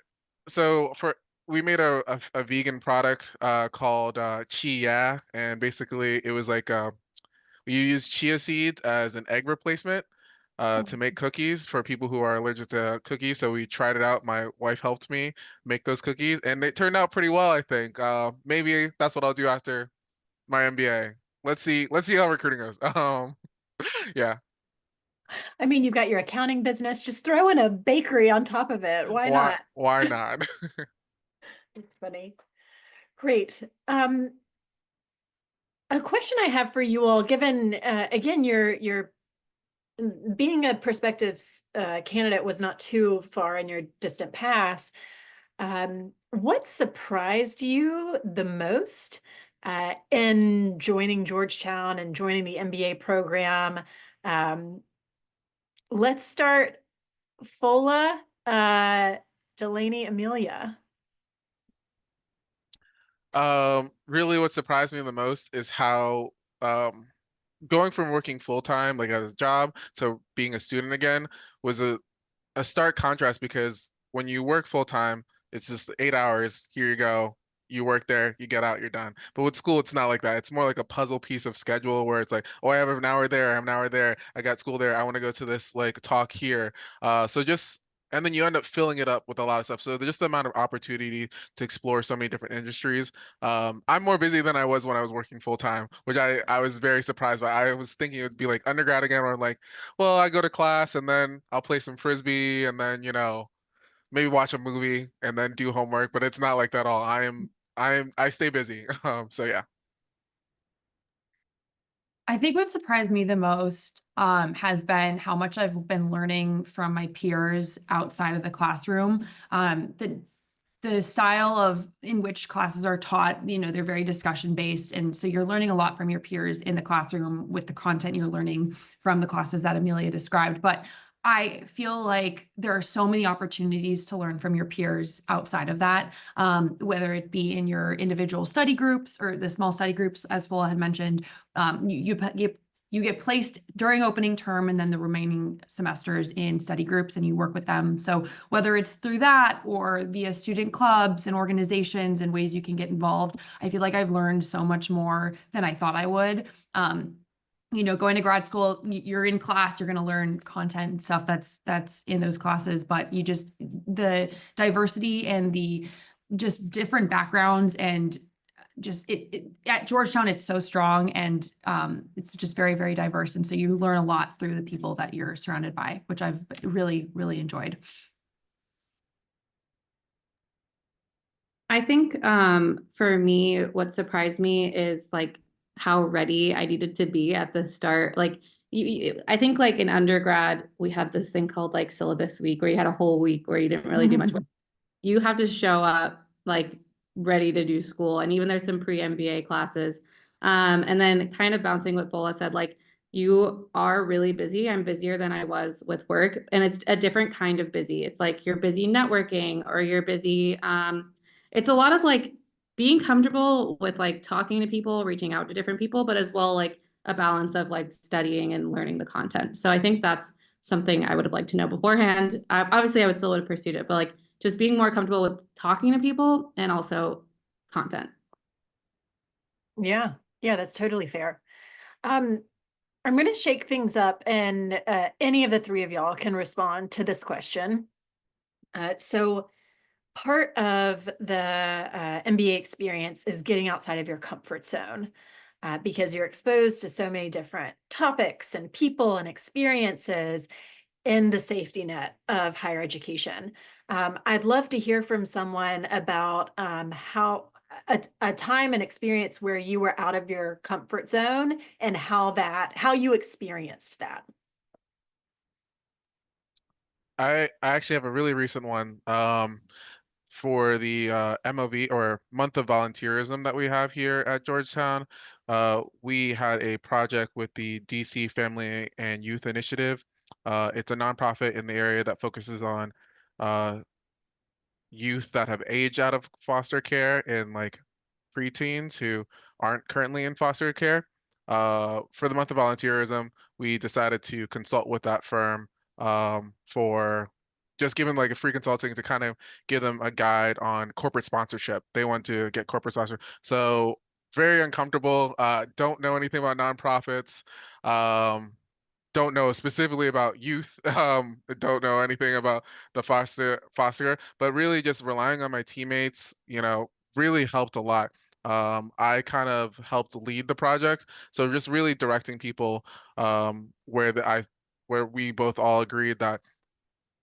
Speaker 6: so for we made a vegan product called Chia, and basically it was like you use chia seeds as an egg replacement to make cookies for people who are allergic to cookies. So we tried it out. My wife helped me make those cookies, and it turned out pretty well, I think. Maybe that's what I'll do after my MBA. Let's see. Let's see how recruiting goes. Yeah.
Speaker 1: I mean, you've got your accounting business, just throw in a bakery on top of it. Why not?
Speaker 6: Why not?
Speaker 1: It's funny. Great. A question I have for you all, given again, your being a prospective candidate was not too far in your distant past. What surprised you the most in joining Georgetown and joining the MBA program? Let's start, Fola, Delaney, Amelia.
Speaker 6: Really what surprised me the most is how um going from working full time, like as a job, to being a student again was a stark contrast, because when you work full time, it's just 8 hours. Here you go. You work there, you get out, you're done. But with school, it's not like that. It's more like a puzzle piece of schedule where it's like, oh, I have an hour there, I have an hour there, I got school there, I want to go to this like talk here. So just and then you end up filling it up with a lot of stuff. So just the amount of opportunity to explore so many different industries. I'm more busy than I was when I was working full time, which I was very surprised by. I was thinking it would be like undergrad again, where I'm like, well, I go to class and then I'll play some frisbee and then, you know, maybe watch a movie and then do homework, but it's not like that at all. I stay busy. So yeah.
Speaker 4: I think what surprised me the most has been how much I've been learning from my peers outside of the classroom. The style of in which classes are taught, you know, they're very discussion based. And so you're learning a lot from your peers in the classroom with the content you're learning from the classes that Amelia described. But I feel like there are so many opportunities to learn from your peers outside of that, whether it be in your individual study groups or the small study groups, as Fola had mentioned. You get placed during opening term and then the remaining semesters in study groups, and you work with them. So whether it's through that or via student clubs and organizations and ways you can get involved, I feel like I've learned so much more than I thought I would. You know, going to grad school, you're in class, you're going to learn content and stuff that's in those classes, but the diversity and the just different backgrounds and just at Georgetown, it's so strong, and it's just very, very diverse. And so you learn a lot through the people that you're surrounded by, which I've really, really enjoyed.
Speaker 5: I think for me, what surprised me is like how ready I needed to be at the start. Like I think like in undergrad, we had this thing called like syllabus week, where you had a whole week where you didn't really do much work. You have to show up like ready to do school. And even there's some pre-MBA classes. And then kind of bouncing what Fola said, like you are really busy. I'm busier than I was with work. And it's a different kind of busy. It's like you're busy networking, or you're busy. It's a lot of like being comfortable with like talking to people, reaching out to different people, but as well like a balance of like studying and learning the content. So I think that's something I would have liked to know beforehand. Obviously, I would still have pursued it, but like just being more comfortable with talking to people and also content.
Speaker 1: Yeah, yeah, that's totally fair. I'm going to shake things up, and any of the three of y'all can respond to this question. So part of the MBA experience is getting outside of your comfort zone, because you're exposed to so many different topics and people and experiences in the safety net of higher education. I'd love to hear from someone about how a time and experience where you were out of your comfort zone and how you experienced that.
Speaker 6: I actually have a really recent one. For the MOV, or month of volunteerism, that we have here at Georgetown. We had a project with the DC Family and Youth Initiative. It's a nonprofit in the area that focuses on uh, youth that have aged out of foster care, and like preteens who aren't currently in foster care. For the month of volunteerism, we decided to consult with that firm for just giving like a free consulting to kind of give them a guide on corporate sponsorship. They want to get corporate sponsor. So very uncomfortable. Don't know anything about nonprofits. Don't know specifically about youth. Don't know anything about the foster, but really just relying on my teammates, really helped a lot. I kind of helped lead the project, so just really directing people where we both all agreed that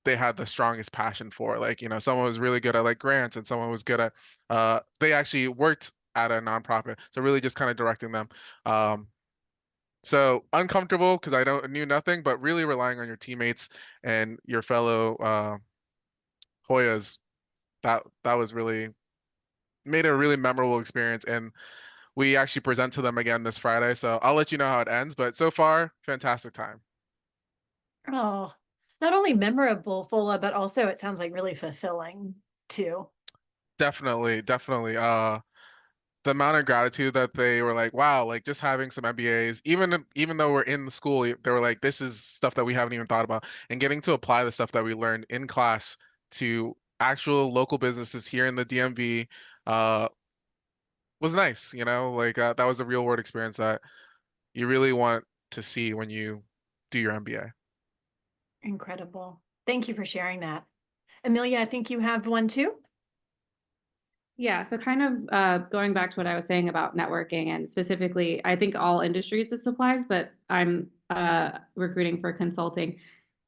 Speaker 6: they had the strongest passion for. Like, someone was really good at like grants, and someone was good at they actually worked at a nonprofit. So really just kind of directing them. So uncomfortable because I knew nothing, but really relying on your teammates and your fellow Hoyas. That was really made a really memorable experience, and we actually present to them again this Friday. So I'll let you know how it ends, but so far, fantastic time.
Speaker 1: Oh, not only memorable, Fola, but also it sounds like really fulfilling too.
Speaker 6: Definitely, definitely. The amount of gratitude that they were like, wow, like just having some MBAs, even though we're in the school, they were like, this is stuff that we haven't even thought about, and getting to apply the stuff that we learned in class to actual local businesses here in the DMV uh, was nice. Like that was a real world experience that you really want to see when you do your MBA.
Speaker 1: Incredible. Thank you for sharing that. Amelia, I think you have one too.
Speaker 5: Yeah, so kind of going back to what I was saying about networking, and specifically, I think all industries it applies, but I'm recruiting for consulting.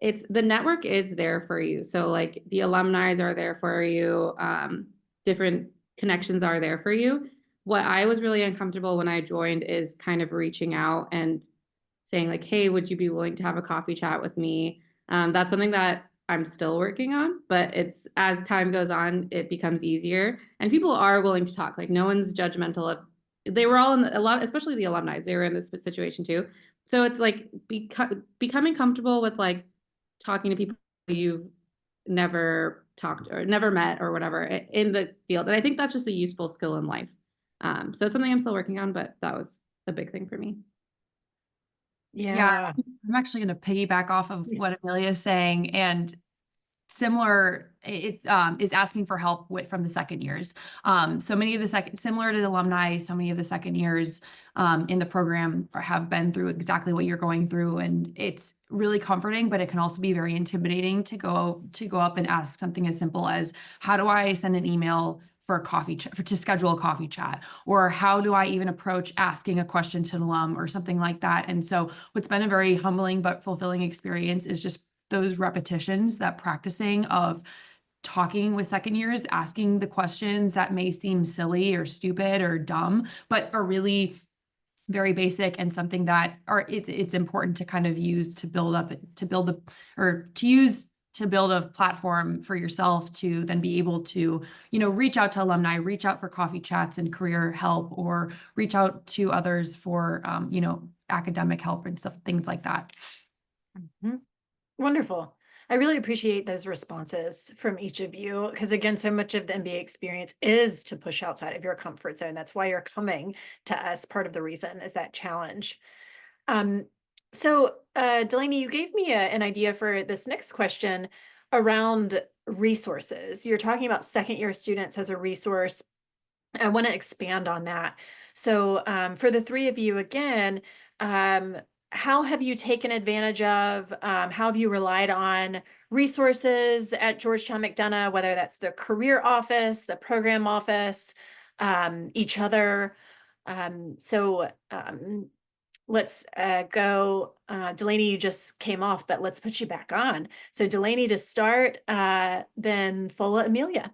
Speaker 5: It's the network is there for you. So like the alumni are there for you, different connections are there for you. What I was really uncomfortable when I joined is kind of reaching out and saying like, hey, would you be willing to have a coffee chat with me? That's something that I'm still working on, but it's as time goes on, it becomes easier, and people are willing to talk. Like no one's judgmental of. They were all in a lot, especially the alumni. They were in this situation too, so it's like becoming comfortable with like talking to people you've never talked or never met or whatever in the field, and I think that's just a useful skill in life. So it's something I'm still working on, but that was a big thing for me.
Speaker 1: Yeah.
Speaker 4: I'm actually going to piggyback off of what Amelia is saying, and similar, it is asking for help from the second years. So many of the similar to the alumni, so many of the second years in the program have been through exactly what you're going through, and it's really comforting, but it can also be very intimidating to go up and ask something as simple as, how do I send an email for a coffee to schedule a coffee chat, or how do I even approach asking a question to an alum or something like that. And so what's been a very humbling but fulfilling experience is just those repetitions, that practicing of talking with second years, asking the questions that may seem silly or stupid or dumb, but are really very basic, and something that it's important to kind of use to build a platform for yourself to then be able to, reach out to alumni, reach out for coffee chats and career help, or reach out to others for, academic help and stuff, things like that.
Speaker 1: Mm-hmm. Wonderful. I really appreciate those responses from each of you, because again, so much of the MBA experience is to push outside of your comfort zone. That's why you're coming to us. Part of the reason is that challenge. So Delaney, you gave me an idea for this next question around resources. You're talking about second year students as a resource. I want to expand on that. So for the three of you again, how have you taken advantage of, how have you relied on resources at Georgetown McDonough, whether that's the career office, the program office, each other? Let's go, Delaney, you just came off, but let's put you back on. So Delaney to start, then Fola, Amelia.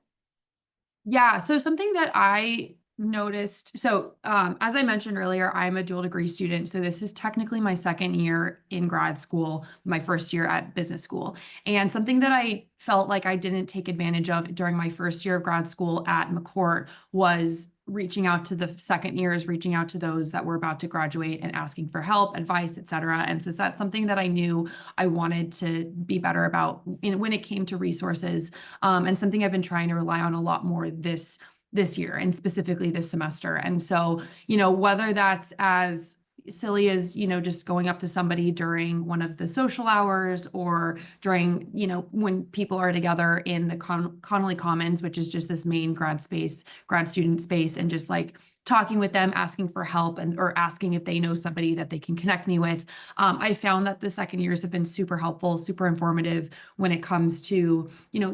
Speaker 4: Yeah, so something that I noticed, so as I mentioned earlier, I'm a dual degree student. So this is technically my second year in grad school, my first year at business school. And something that I felt like I didn't take advantage of during my first year of grad school at McCourt was reaching out to the second years, reaching out to those that were about to graduate and asking for help, advice, et cetera. And so that's something that I knew I wanted to be better about when it came to resources, and something I've been trying to rely on a lot more this year and specifically this semester. And so, whether that's as silly as, just going up to somebody during one of the social hours or during, when people are together in the Connolly Commons, which is just this main grad student space, and just like talking with them, asking for help or asking if they know somebody that they can connect me with. I found that the second years have been super helpful, super informative when it comes to,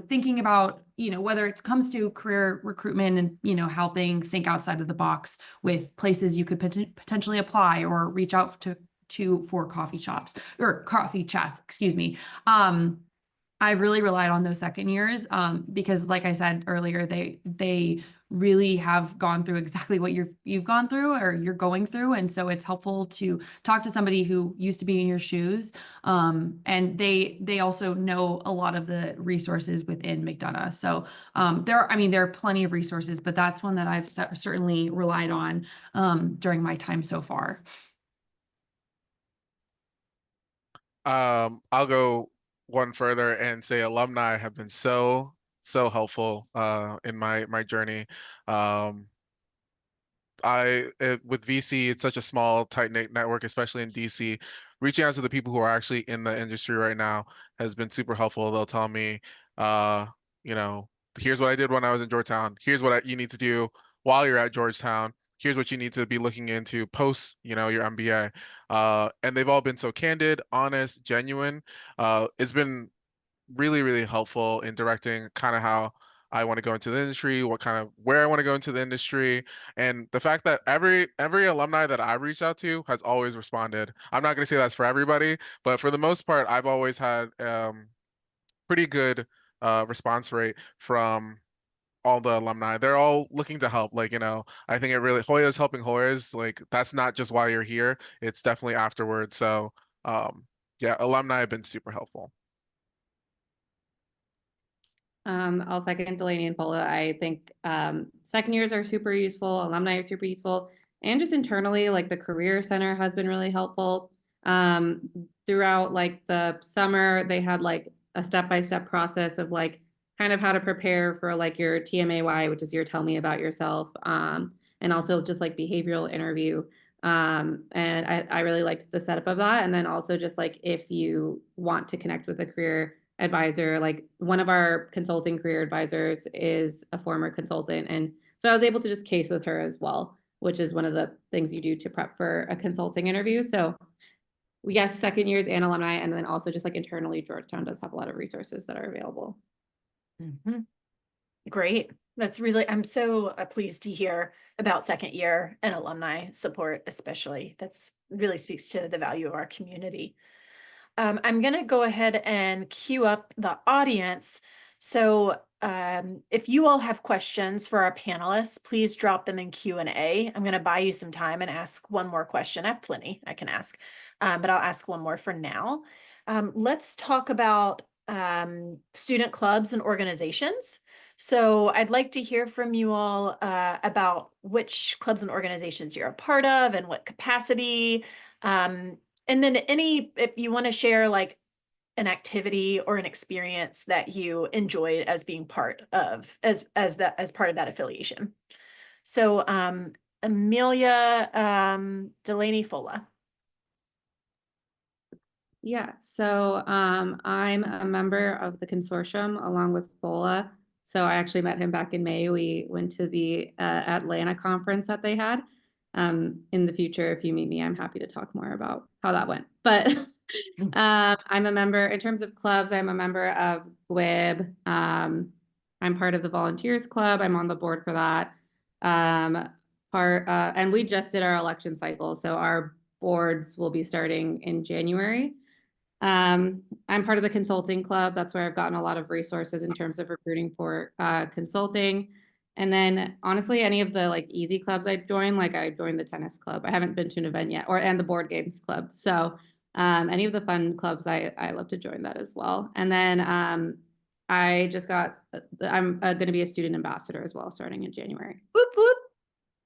Speaker 4: thinking about, whether it comes to career recruitment and, helping think outside of the box with places you could potentially apply or reach out to for coffee chats, excuse me. I really relied on those second years because, like I said earlier, they really have gone through exactly what you've gone through or you're going through, and so it's helpful to talk to somebody who used to be in your shoes, and they also know a lot of the resources within McDonough. So there are plenty of resources, but that's one that I've certainly relied on during my time so far.
Speaker 6: I'll go one further and say alumni have been so helpful in my journey. With VC, it's such a small, tight-knit network, especially in DC. Reaching out to the people who are actually in the industry right now has been super helpful. They'll tell me, you know, here's what I did when I was in Georgetown. Here's what you need to do while you're at Georgetown. Here's what you need to be looking into post, your MBA. And they've all been so candid, honest, genuine. It's been really, really helpful in directing kind of how I want to go into the industry, where I want to go into the industry. And the fact that every alumni that I've reached out to has always responded. I'm not going to say that's for everybody, but for the most part, I've always had pretty good response rate from all the alumni. They're all looking to help. I think Hoya's helping Hoyas. Like, that's not just while you're here, it's definitely afterwards. So yeah, alumni have been super helpful.
Speaker 5: I'll second Delaney and Paula. I think second years are super useful, alumni are super useful, and just internally, like the Career Center has been really helpful. Throughout like the summer, they had like a step-by-step process of like kind of how to prepare for like your TMAY, which is your tell me about yourself, and also just like behavioral interview. And I really liked the setup of that. And then also just like if you want to connect with a career advisor, like one of our consulting career advisors is a former consultant, and so I was able to just case with her as well, which is one of the things you do to prep for a consulting interview. So yes, second years and alumni, and then also just like internally, Georgetown does have a lot of resources that are available.
Speaker 1: Mm-hmm. Great. I'm so pleased to hear about second year and alumni support, especially. That's really speaks to the value of our community. I'm going to go ahead and queue up the audience. So if you all have questions for our panelists, please drop them in Q&A. I'm going to buy you some time and ask one more question. I have plenty I can ask, but I'll ask one more for now. Let's talk about student clubs and organizations. So I'd like to hear from you all about which clubs and organizations you're a part of and what capacity. And then if you want to share like an activity or an experience that you enjoyed as being part of, as part of that affiliation. So Amelia, Delaney, Fola.
Speaker 5: Yeah, so I'm a member of the consortium along with Fola. So I actually met him back in May. We went to the Atlanta conference that they had. In the future, if you meet me, I'm happy to talk more about how that went. But I'm a member, in terms of clubs, I'm a member of GWIB. I'm part of the Volunteers Club. I'm on the board for that. And we just did our election cycle, so our boards will be starting in January. I'm part of the consulting club. That's where I've gotten a lot of resources in terms of recruiting for consulting. And then honestly, any of the like easy clubs I joined, like I joined the tennis club. I haven't been to an event yet, and the board games club. So any of the fun clubs, I love to join that as well. And then I'm going to be a student ambassador as well, starting in January.
Speaker 1: Whoop, whoop.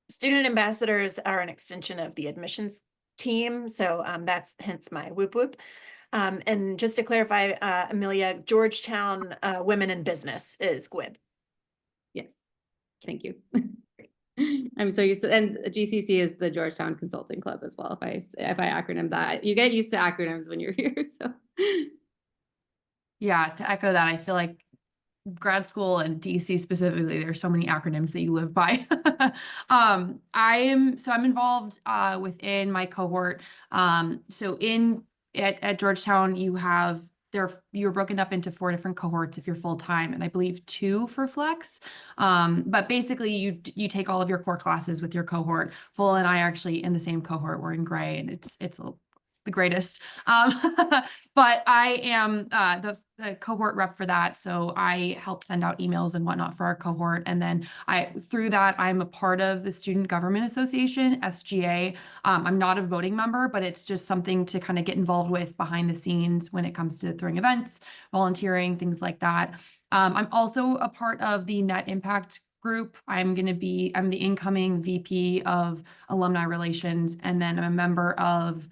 Speaker 1: Student ambassadors are an extension of the admissions team. So that's hence my whoop whoop. And just to clarify, Amelia, Georgetown Women in Business is GWIB.
Speaker 5: Yes. Thank you. I'm so used to, and GCC is the Georgetown Consulting Club as well. If I acronym that, you get used to acronyms when you're here. So
Speaker 4: Yeah, to echo that, I feel like grad school and DC specifically, there's so many acronyms that you live by. I'm involved within my cohort. So at Georgetown, you're broken up into 4 different cohorts if you're full time, and I believe 2 for flex. But basically, you take all of your core classes with your cohort. Full and I are actually in the same cohort. We're in gray, and it's the greatest. But I am the cohort rep for that. So I help send out emails and whatnot for our cohort. And then through that, I'm a part of the Student Government Association, SGA. I'm not a voting member, but it's just something to kind of get involved with behind the scenes when it comes to throwing events, volunteering, things like that. I'm also a part of the Net Impact group. I'm the incoming VP of Alumni Relations. And then I'm a member of,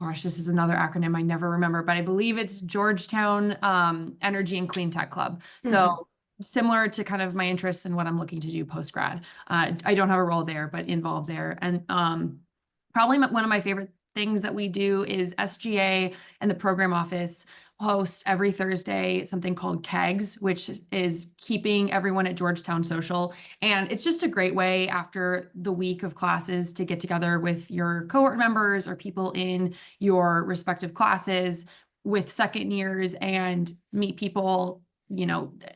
Speaker 4: gosh, this is another acronym I never remember, but I believe it's Georgetown Energy and Clean Tech Club. So similar to kind of my interests and what I'm looking to do post-grad. I don't have a role there, but involved there. And probably one of my favorite things that we do is SGA and the program office host every Thursday something called KEGS, which is keeping everyone at Georgetown social. And it's just a great way after the week of classes to get together with your cohort members or people in your respective classes with second years and meet people,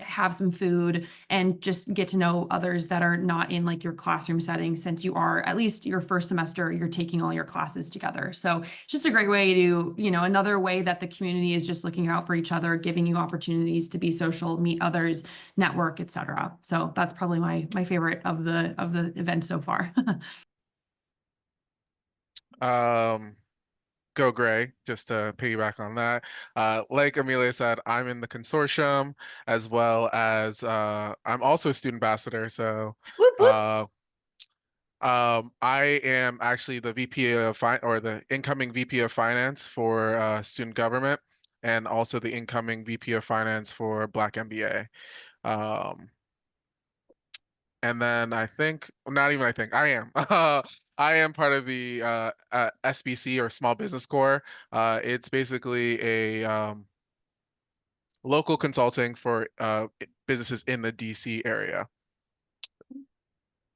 Speaker 4: have some food and just get to know others that are not in like your classroom setting, since you are, at least your first semester, you're taking all your classes together. So it's just a great way to, another way that the community is just looking out for each other, giving you opportunities to be social, meet others, network, etc. So that's probably my favorite of the event so far.
Speaker 6: Go Gray, just to piggyback on that. Like Amelia said, I'm in the consortium, as well as I'm also a student ambassador. So
Speaker 1: Whoop, whoop.
Speaker 6: I am actually the VP of the incoming VP of Finance for student government, and also the incoming VP of Finance for Black MBA. And then I am. I am part of the SBC, or Small Business Corps. It's basically a local consulting for businesses in the DC area.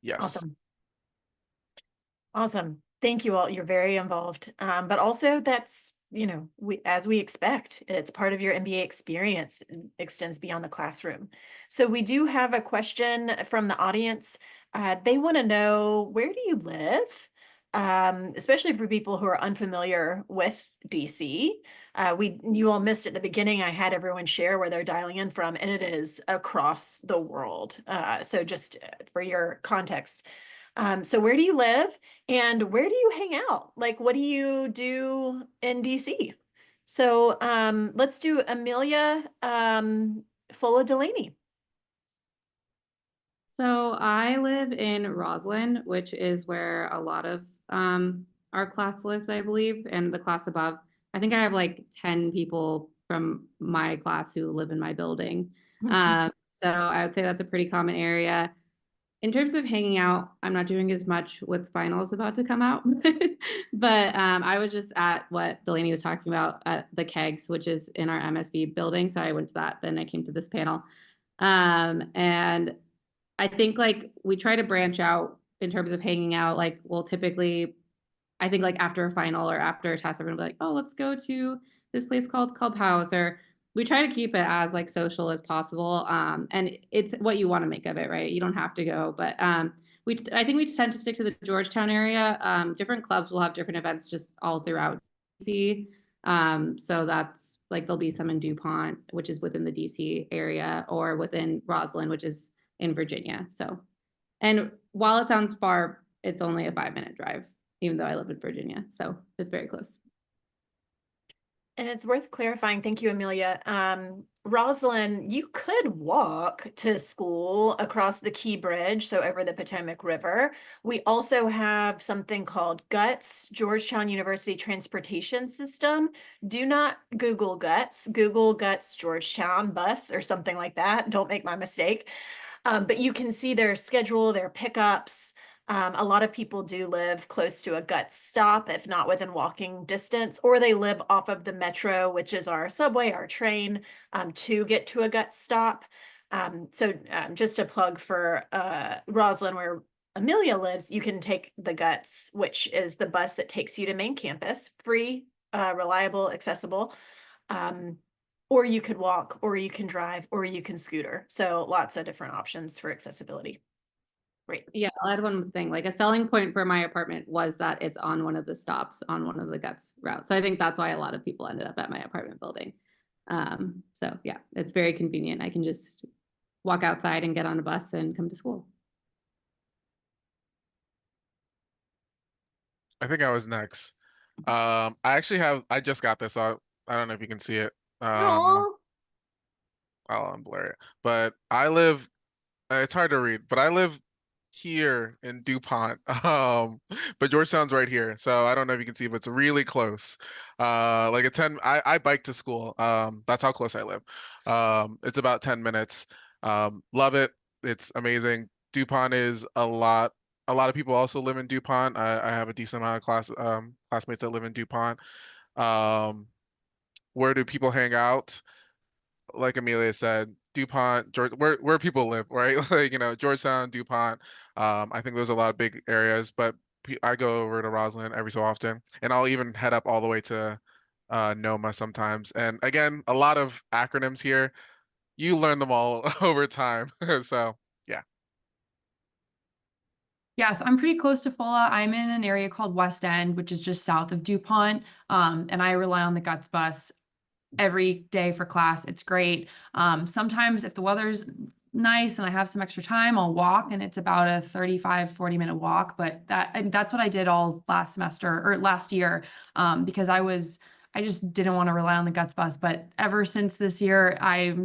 Speaker 6: Yes.
Speaker 1: Awesome. Thank you all. You're very involved. But also that's, as we expect, it's part of your MBA experience, extends beyond the classroom. So we do have a question from the audience. They want to know, where do you live? Especially for people who are unfamiliar with DC. You all missed at the beginning, I had everyone share where they're dialing in from, and it is across the world. So just for your context. So where do you live and where do you hang out? Like, what do you do in DC? So let's do Amelia Fola Delaney.
Speaker 5: So I live in Roslyn, which is where a lot of our class lives, I believe, and the class above. I think I have like 10 people from my class who live in my building. So I would say that's a pretty common area. In terms of hanging out, I'm not doing as much with finals about to come out, but I was just at what Delaney was talking about at the KEGS, which is in our MSB building. So I went to that, then I came to this panel. And I think like we try to branch out in terms of hanging out. Like we'll typically, I think like after a final or after a test, everyone will be like, oh, let's go to this place called Clubhouse, or we try to keep it as like social as possible. And it's what you want to make of it, right? You don't have to go, but I think we tend to stick to the Georgetown area. Different clubs will have different events just all throughout DC. So that's like there'll be some in DuPont, which is within the DC area, or within Roslyn, which is in Virginia. So, and while it sounds far, it's only a 5-minute drive, even though I live in Virginia. So it's very close.
Speaker 1: And it's worth clarifying. Thank you, Amelia. Roslyn, you could walk to school across the Key Bridge, so over the Potomac River. We also have something called GUTS, Georgetown University Transportation System. Do not Google GUTS. Google GUTS Georgetown bus or something like that. Don't make my mistake. But you can see their schedule, their pickups. A lot of people do live close to a GUTS stop, if not within walking distance, or they live off of the metro, which is our subway, our train, to get to a GUTS stop. So just a plug for Roslyn, where Amelia lives, you can take the GUTS, which is the bus that takes you to main campus, free, reliable, accessible. Or you could walk, or you can drive, or you can scooter. So lots of different options for accessibility. Great.
Speaker 5: Yeah, I'll add one more thing. Like a selling point for my apartment was that it's on one of the stops on one of the GUTS routes. So I think that's why a lot of people ended up at my apartment building. So yeah, it's very convenient. I can just walk outside and get on a bus and come to school.
Speaker 6: I think I was next. I just got this, so I don't know if you can see it.
Speaker 1: Aw.
Speaker 6: I'll unblur it. But I live, it's hard to read, but I live here in DuPont. But Georgetown's right here. So I don't know if you can see, but it's really close. Like I bike to school. That's how close I live. It's about 10 minutes. Love it. It's amazing. DuPont is a lot of people also live in DuPont. I have a decent amount of classmates that live in DuPont. Where do people hang out? Like Amelia said, DuPont, where people live, right? Like, Georgetown, DuPont. I think there's a lot of big areas, but I go over to Roslyn every so often, and I'll even head up all the way to Noma sometimes. And again, a lot of acronyms here. You learn them all over time. So yeah.
Speaker 4: Yeah, so I'm pretty close to Fulla. I'm in an area called West End, which is just south of DuPont. And I rely on the GUTS bus every day for class. It's great. Sometimes if the weather's nice and I have some extra time, I'll walk, and it's about a 35-40-minute walk. But that's what I did all last semester or last year, because I just didn't want to rely on the GUTS bus. But ever since this year, I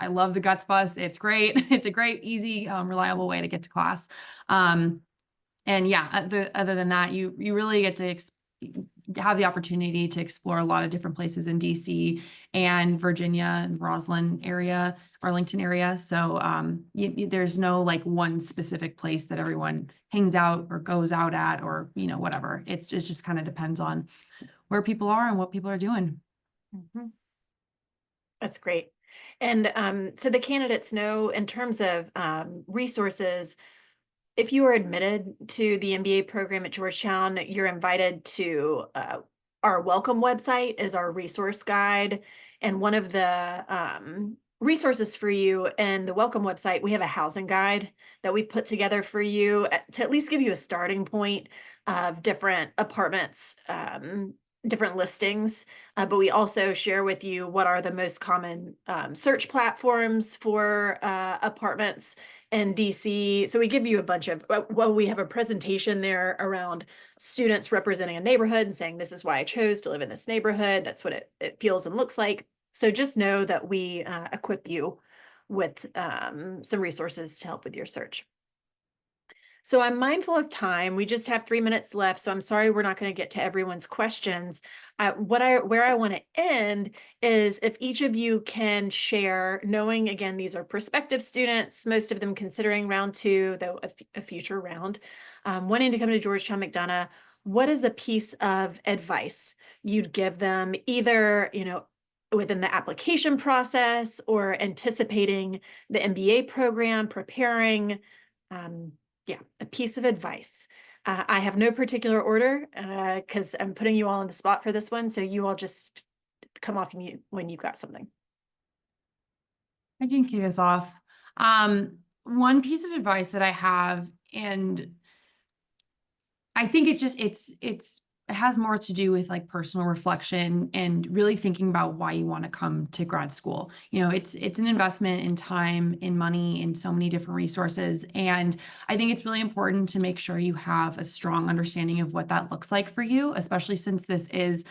Speaker 4: love the GUTS bus. It's great. It's a great, easy, reliable way to get to class. And yeah, other than that, you really get to have the opportunity to explore a lot of different places in DC and Virginia and Roslyn area, Arlington area. So there's no like one specific place that everyone hangs out or goes out at, or whatever. It just kind of depends on where people are and what people are doing.
Speaker 1: Mm-hmm. That's great. And so the candidates know, in terms of resources, if you are admitted to the MBA program at Georgetown, you're invited to our welcome website is our resource guide. And one of the resources for you in the welcome website, we have a housing guide that we put together for you to at least give you a starting point of different apartments, different listings, but we also share with you what are the most common search platforms for apartments in DC. So we give you a bunch of, we have a presentation there around students representing a neighborhood and saying, this is why I chose to live in this neighborhood. That's what it feels and looks like. So just know that we equip you with some resources to help with your search. So I'm mindful of time. We just have 3 minutes left. So I'm sorry we're not going to get to everyone's questions. Where I want to end is if each of you can share, knowing again, these are prospective students, most of them considering round 2, though a future round, wanting to come to Georgetown McDonough. What is a piece of advice you'd give them, either, within the application process or anticipating the MBA program, preparing. Yeah, a piece of advice. I have no particular order because I'm putting you all on the spot for this one. So you all just come off mute when you've got something.
Speaker 4: I can kick us off. One piece of advice that I have, and I think it has more to do with like personal reflection and really thinking about why you want to come to grad school. You know, it's an investment in time, in money, in so many different resources. And I think it's really important to make sure you have a strong understanding of what that looks like for you, especially since this is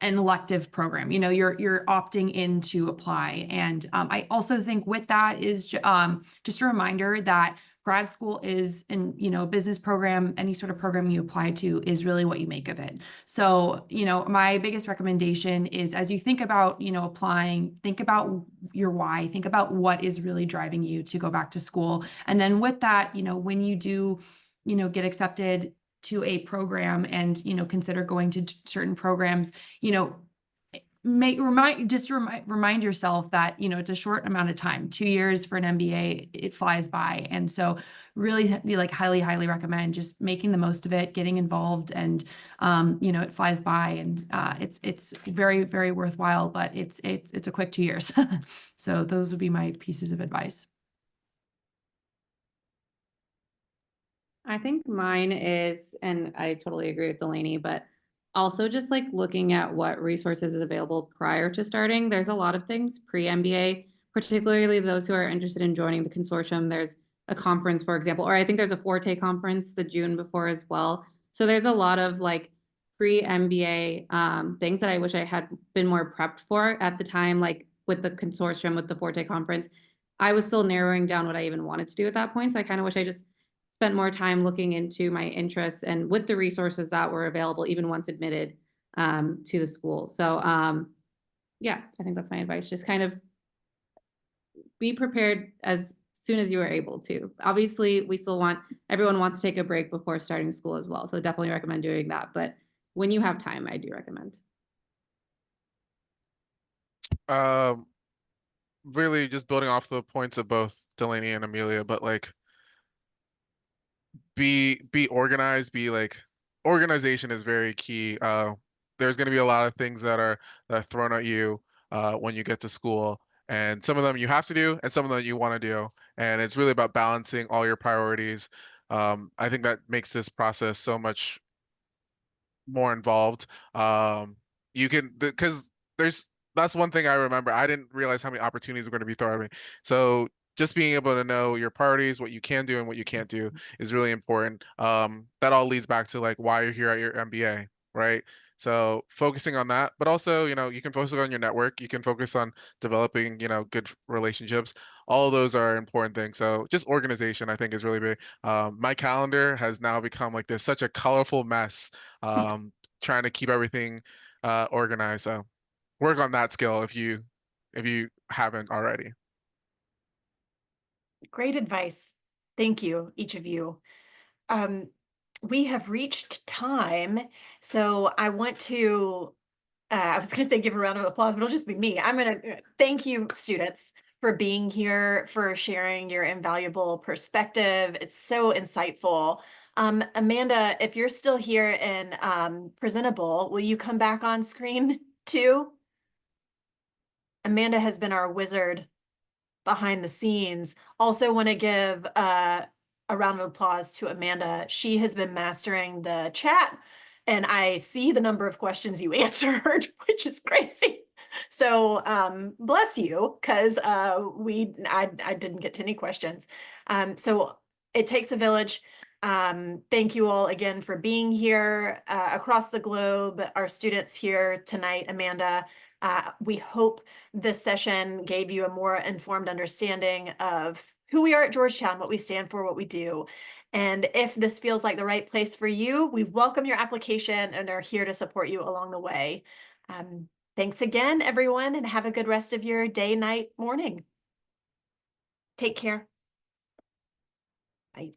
Speaker 4: an elective program. You know, you're opting in to apply. And I also think with that is just a reminder that grad school is, in, you know, a business program, any sort of program you apply to is really what you make of it. So, you know, my biggest recommendation is, as you think about, you know, applying, think about your why, think about what is really driving you to go back to school. And then with that, you know, when you do, you know, get accepted to a program and, you know, consider going to certain programs, you know, remind yourself that, you know, it's a short amount of time. 2 years for an MBA, it flies by. And so really like highly recommend just making the most of it, getting involved, and you know, it flies by, and it's very worthwhile, but it's a quick 2 years. So those would be my pieces of advice.
Speaker 5: I think mine is, and I totally agree with Delaney, but also just like looking at what resources is available prior to starting. There's a lot of things pre-MBA, particularly those who are interested in joining the consortium. There's a conference, for example, or I think there's a Forte conference the June before as well. So there's a lot of like pre-MBA things that I wish I had been more prepped for at the time, like with the consortium, with the Forte conference. I was still narrowing down what I even wanted to do at that point. So I kind of wish I just spent more time looking into my interests and with the resources that were available, even once admitted to the school. So yeah, I think that's my advice. Just kind of be prepared as soon as you are able to. Obviously, everyone wants to take a break before starting school as well. So definitely recommend doing that. But when you have time, I do recommend.
Speaker 6: Really just building off the points of both Delaney and Amelia, but like be organized, organization is very key. There's going to be a lot of things that are thrown at you when you get to school, and some of them you have to do and some of them you want to do, and it's really about balancing all your priorities. I think that makes this process so much more involved. You can, because that's one thing I remember. I didn't realize how many opportunities were going to be thrown at me. So just being able to know your priorities, what you can do and what you can't do is really important. That all leads back to like why you're here at your MBA, right? So focusing on that, but also, you know, you can focus on your network. You can focus on developing, you know, good relationships. All of those are important things. So just organization, I think, is really big. My calendar has now become like this such a colorful mess. Trying to keep everything organized. So work on that skill if you haven't already.
Speaker 1: Great advice. Thank you, each of you. We have reached time, so I want to, I was going to say give a round of applause, but it'll just be me. I'm going to thank you, students, for being here, for sharing your invaluable perspective. It's so insightful. Amanda, if you're still here and presentable, will you come back on screen too? Amanda has been our wizard behind the scenes. Also want to give a round of applause to Amanda. She has been mastering the chat, and I see the number of questions you answered, which is crazy. So bless you, because I didn't get to any questions. So it takes a village. Thank you all again for being here across the globe, our students here tonight, Amanda. We hope this session gave you a more informed understanding of who we are at Georgetown, what we stand for, what we do. And if this feels like the right place for you, we welcome your application and are here to support you along the way. Thanks again, everyone, and have a good rest of your day, night, morning. Take care. Bye.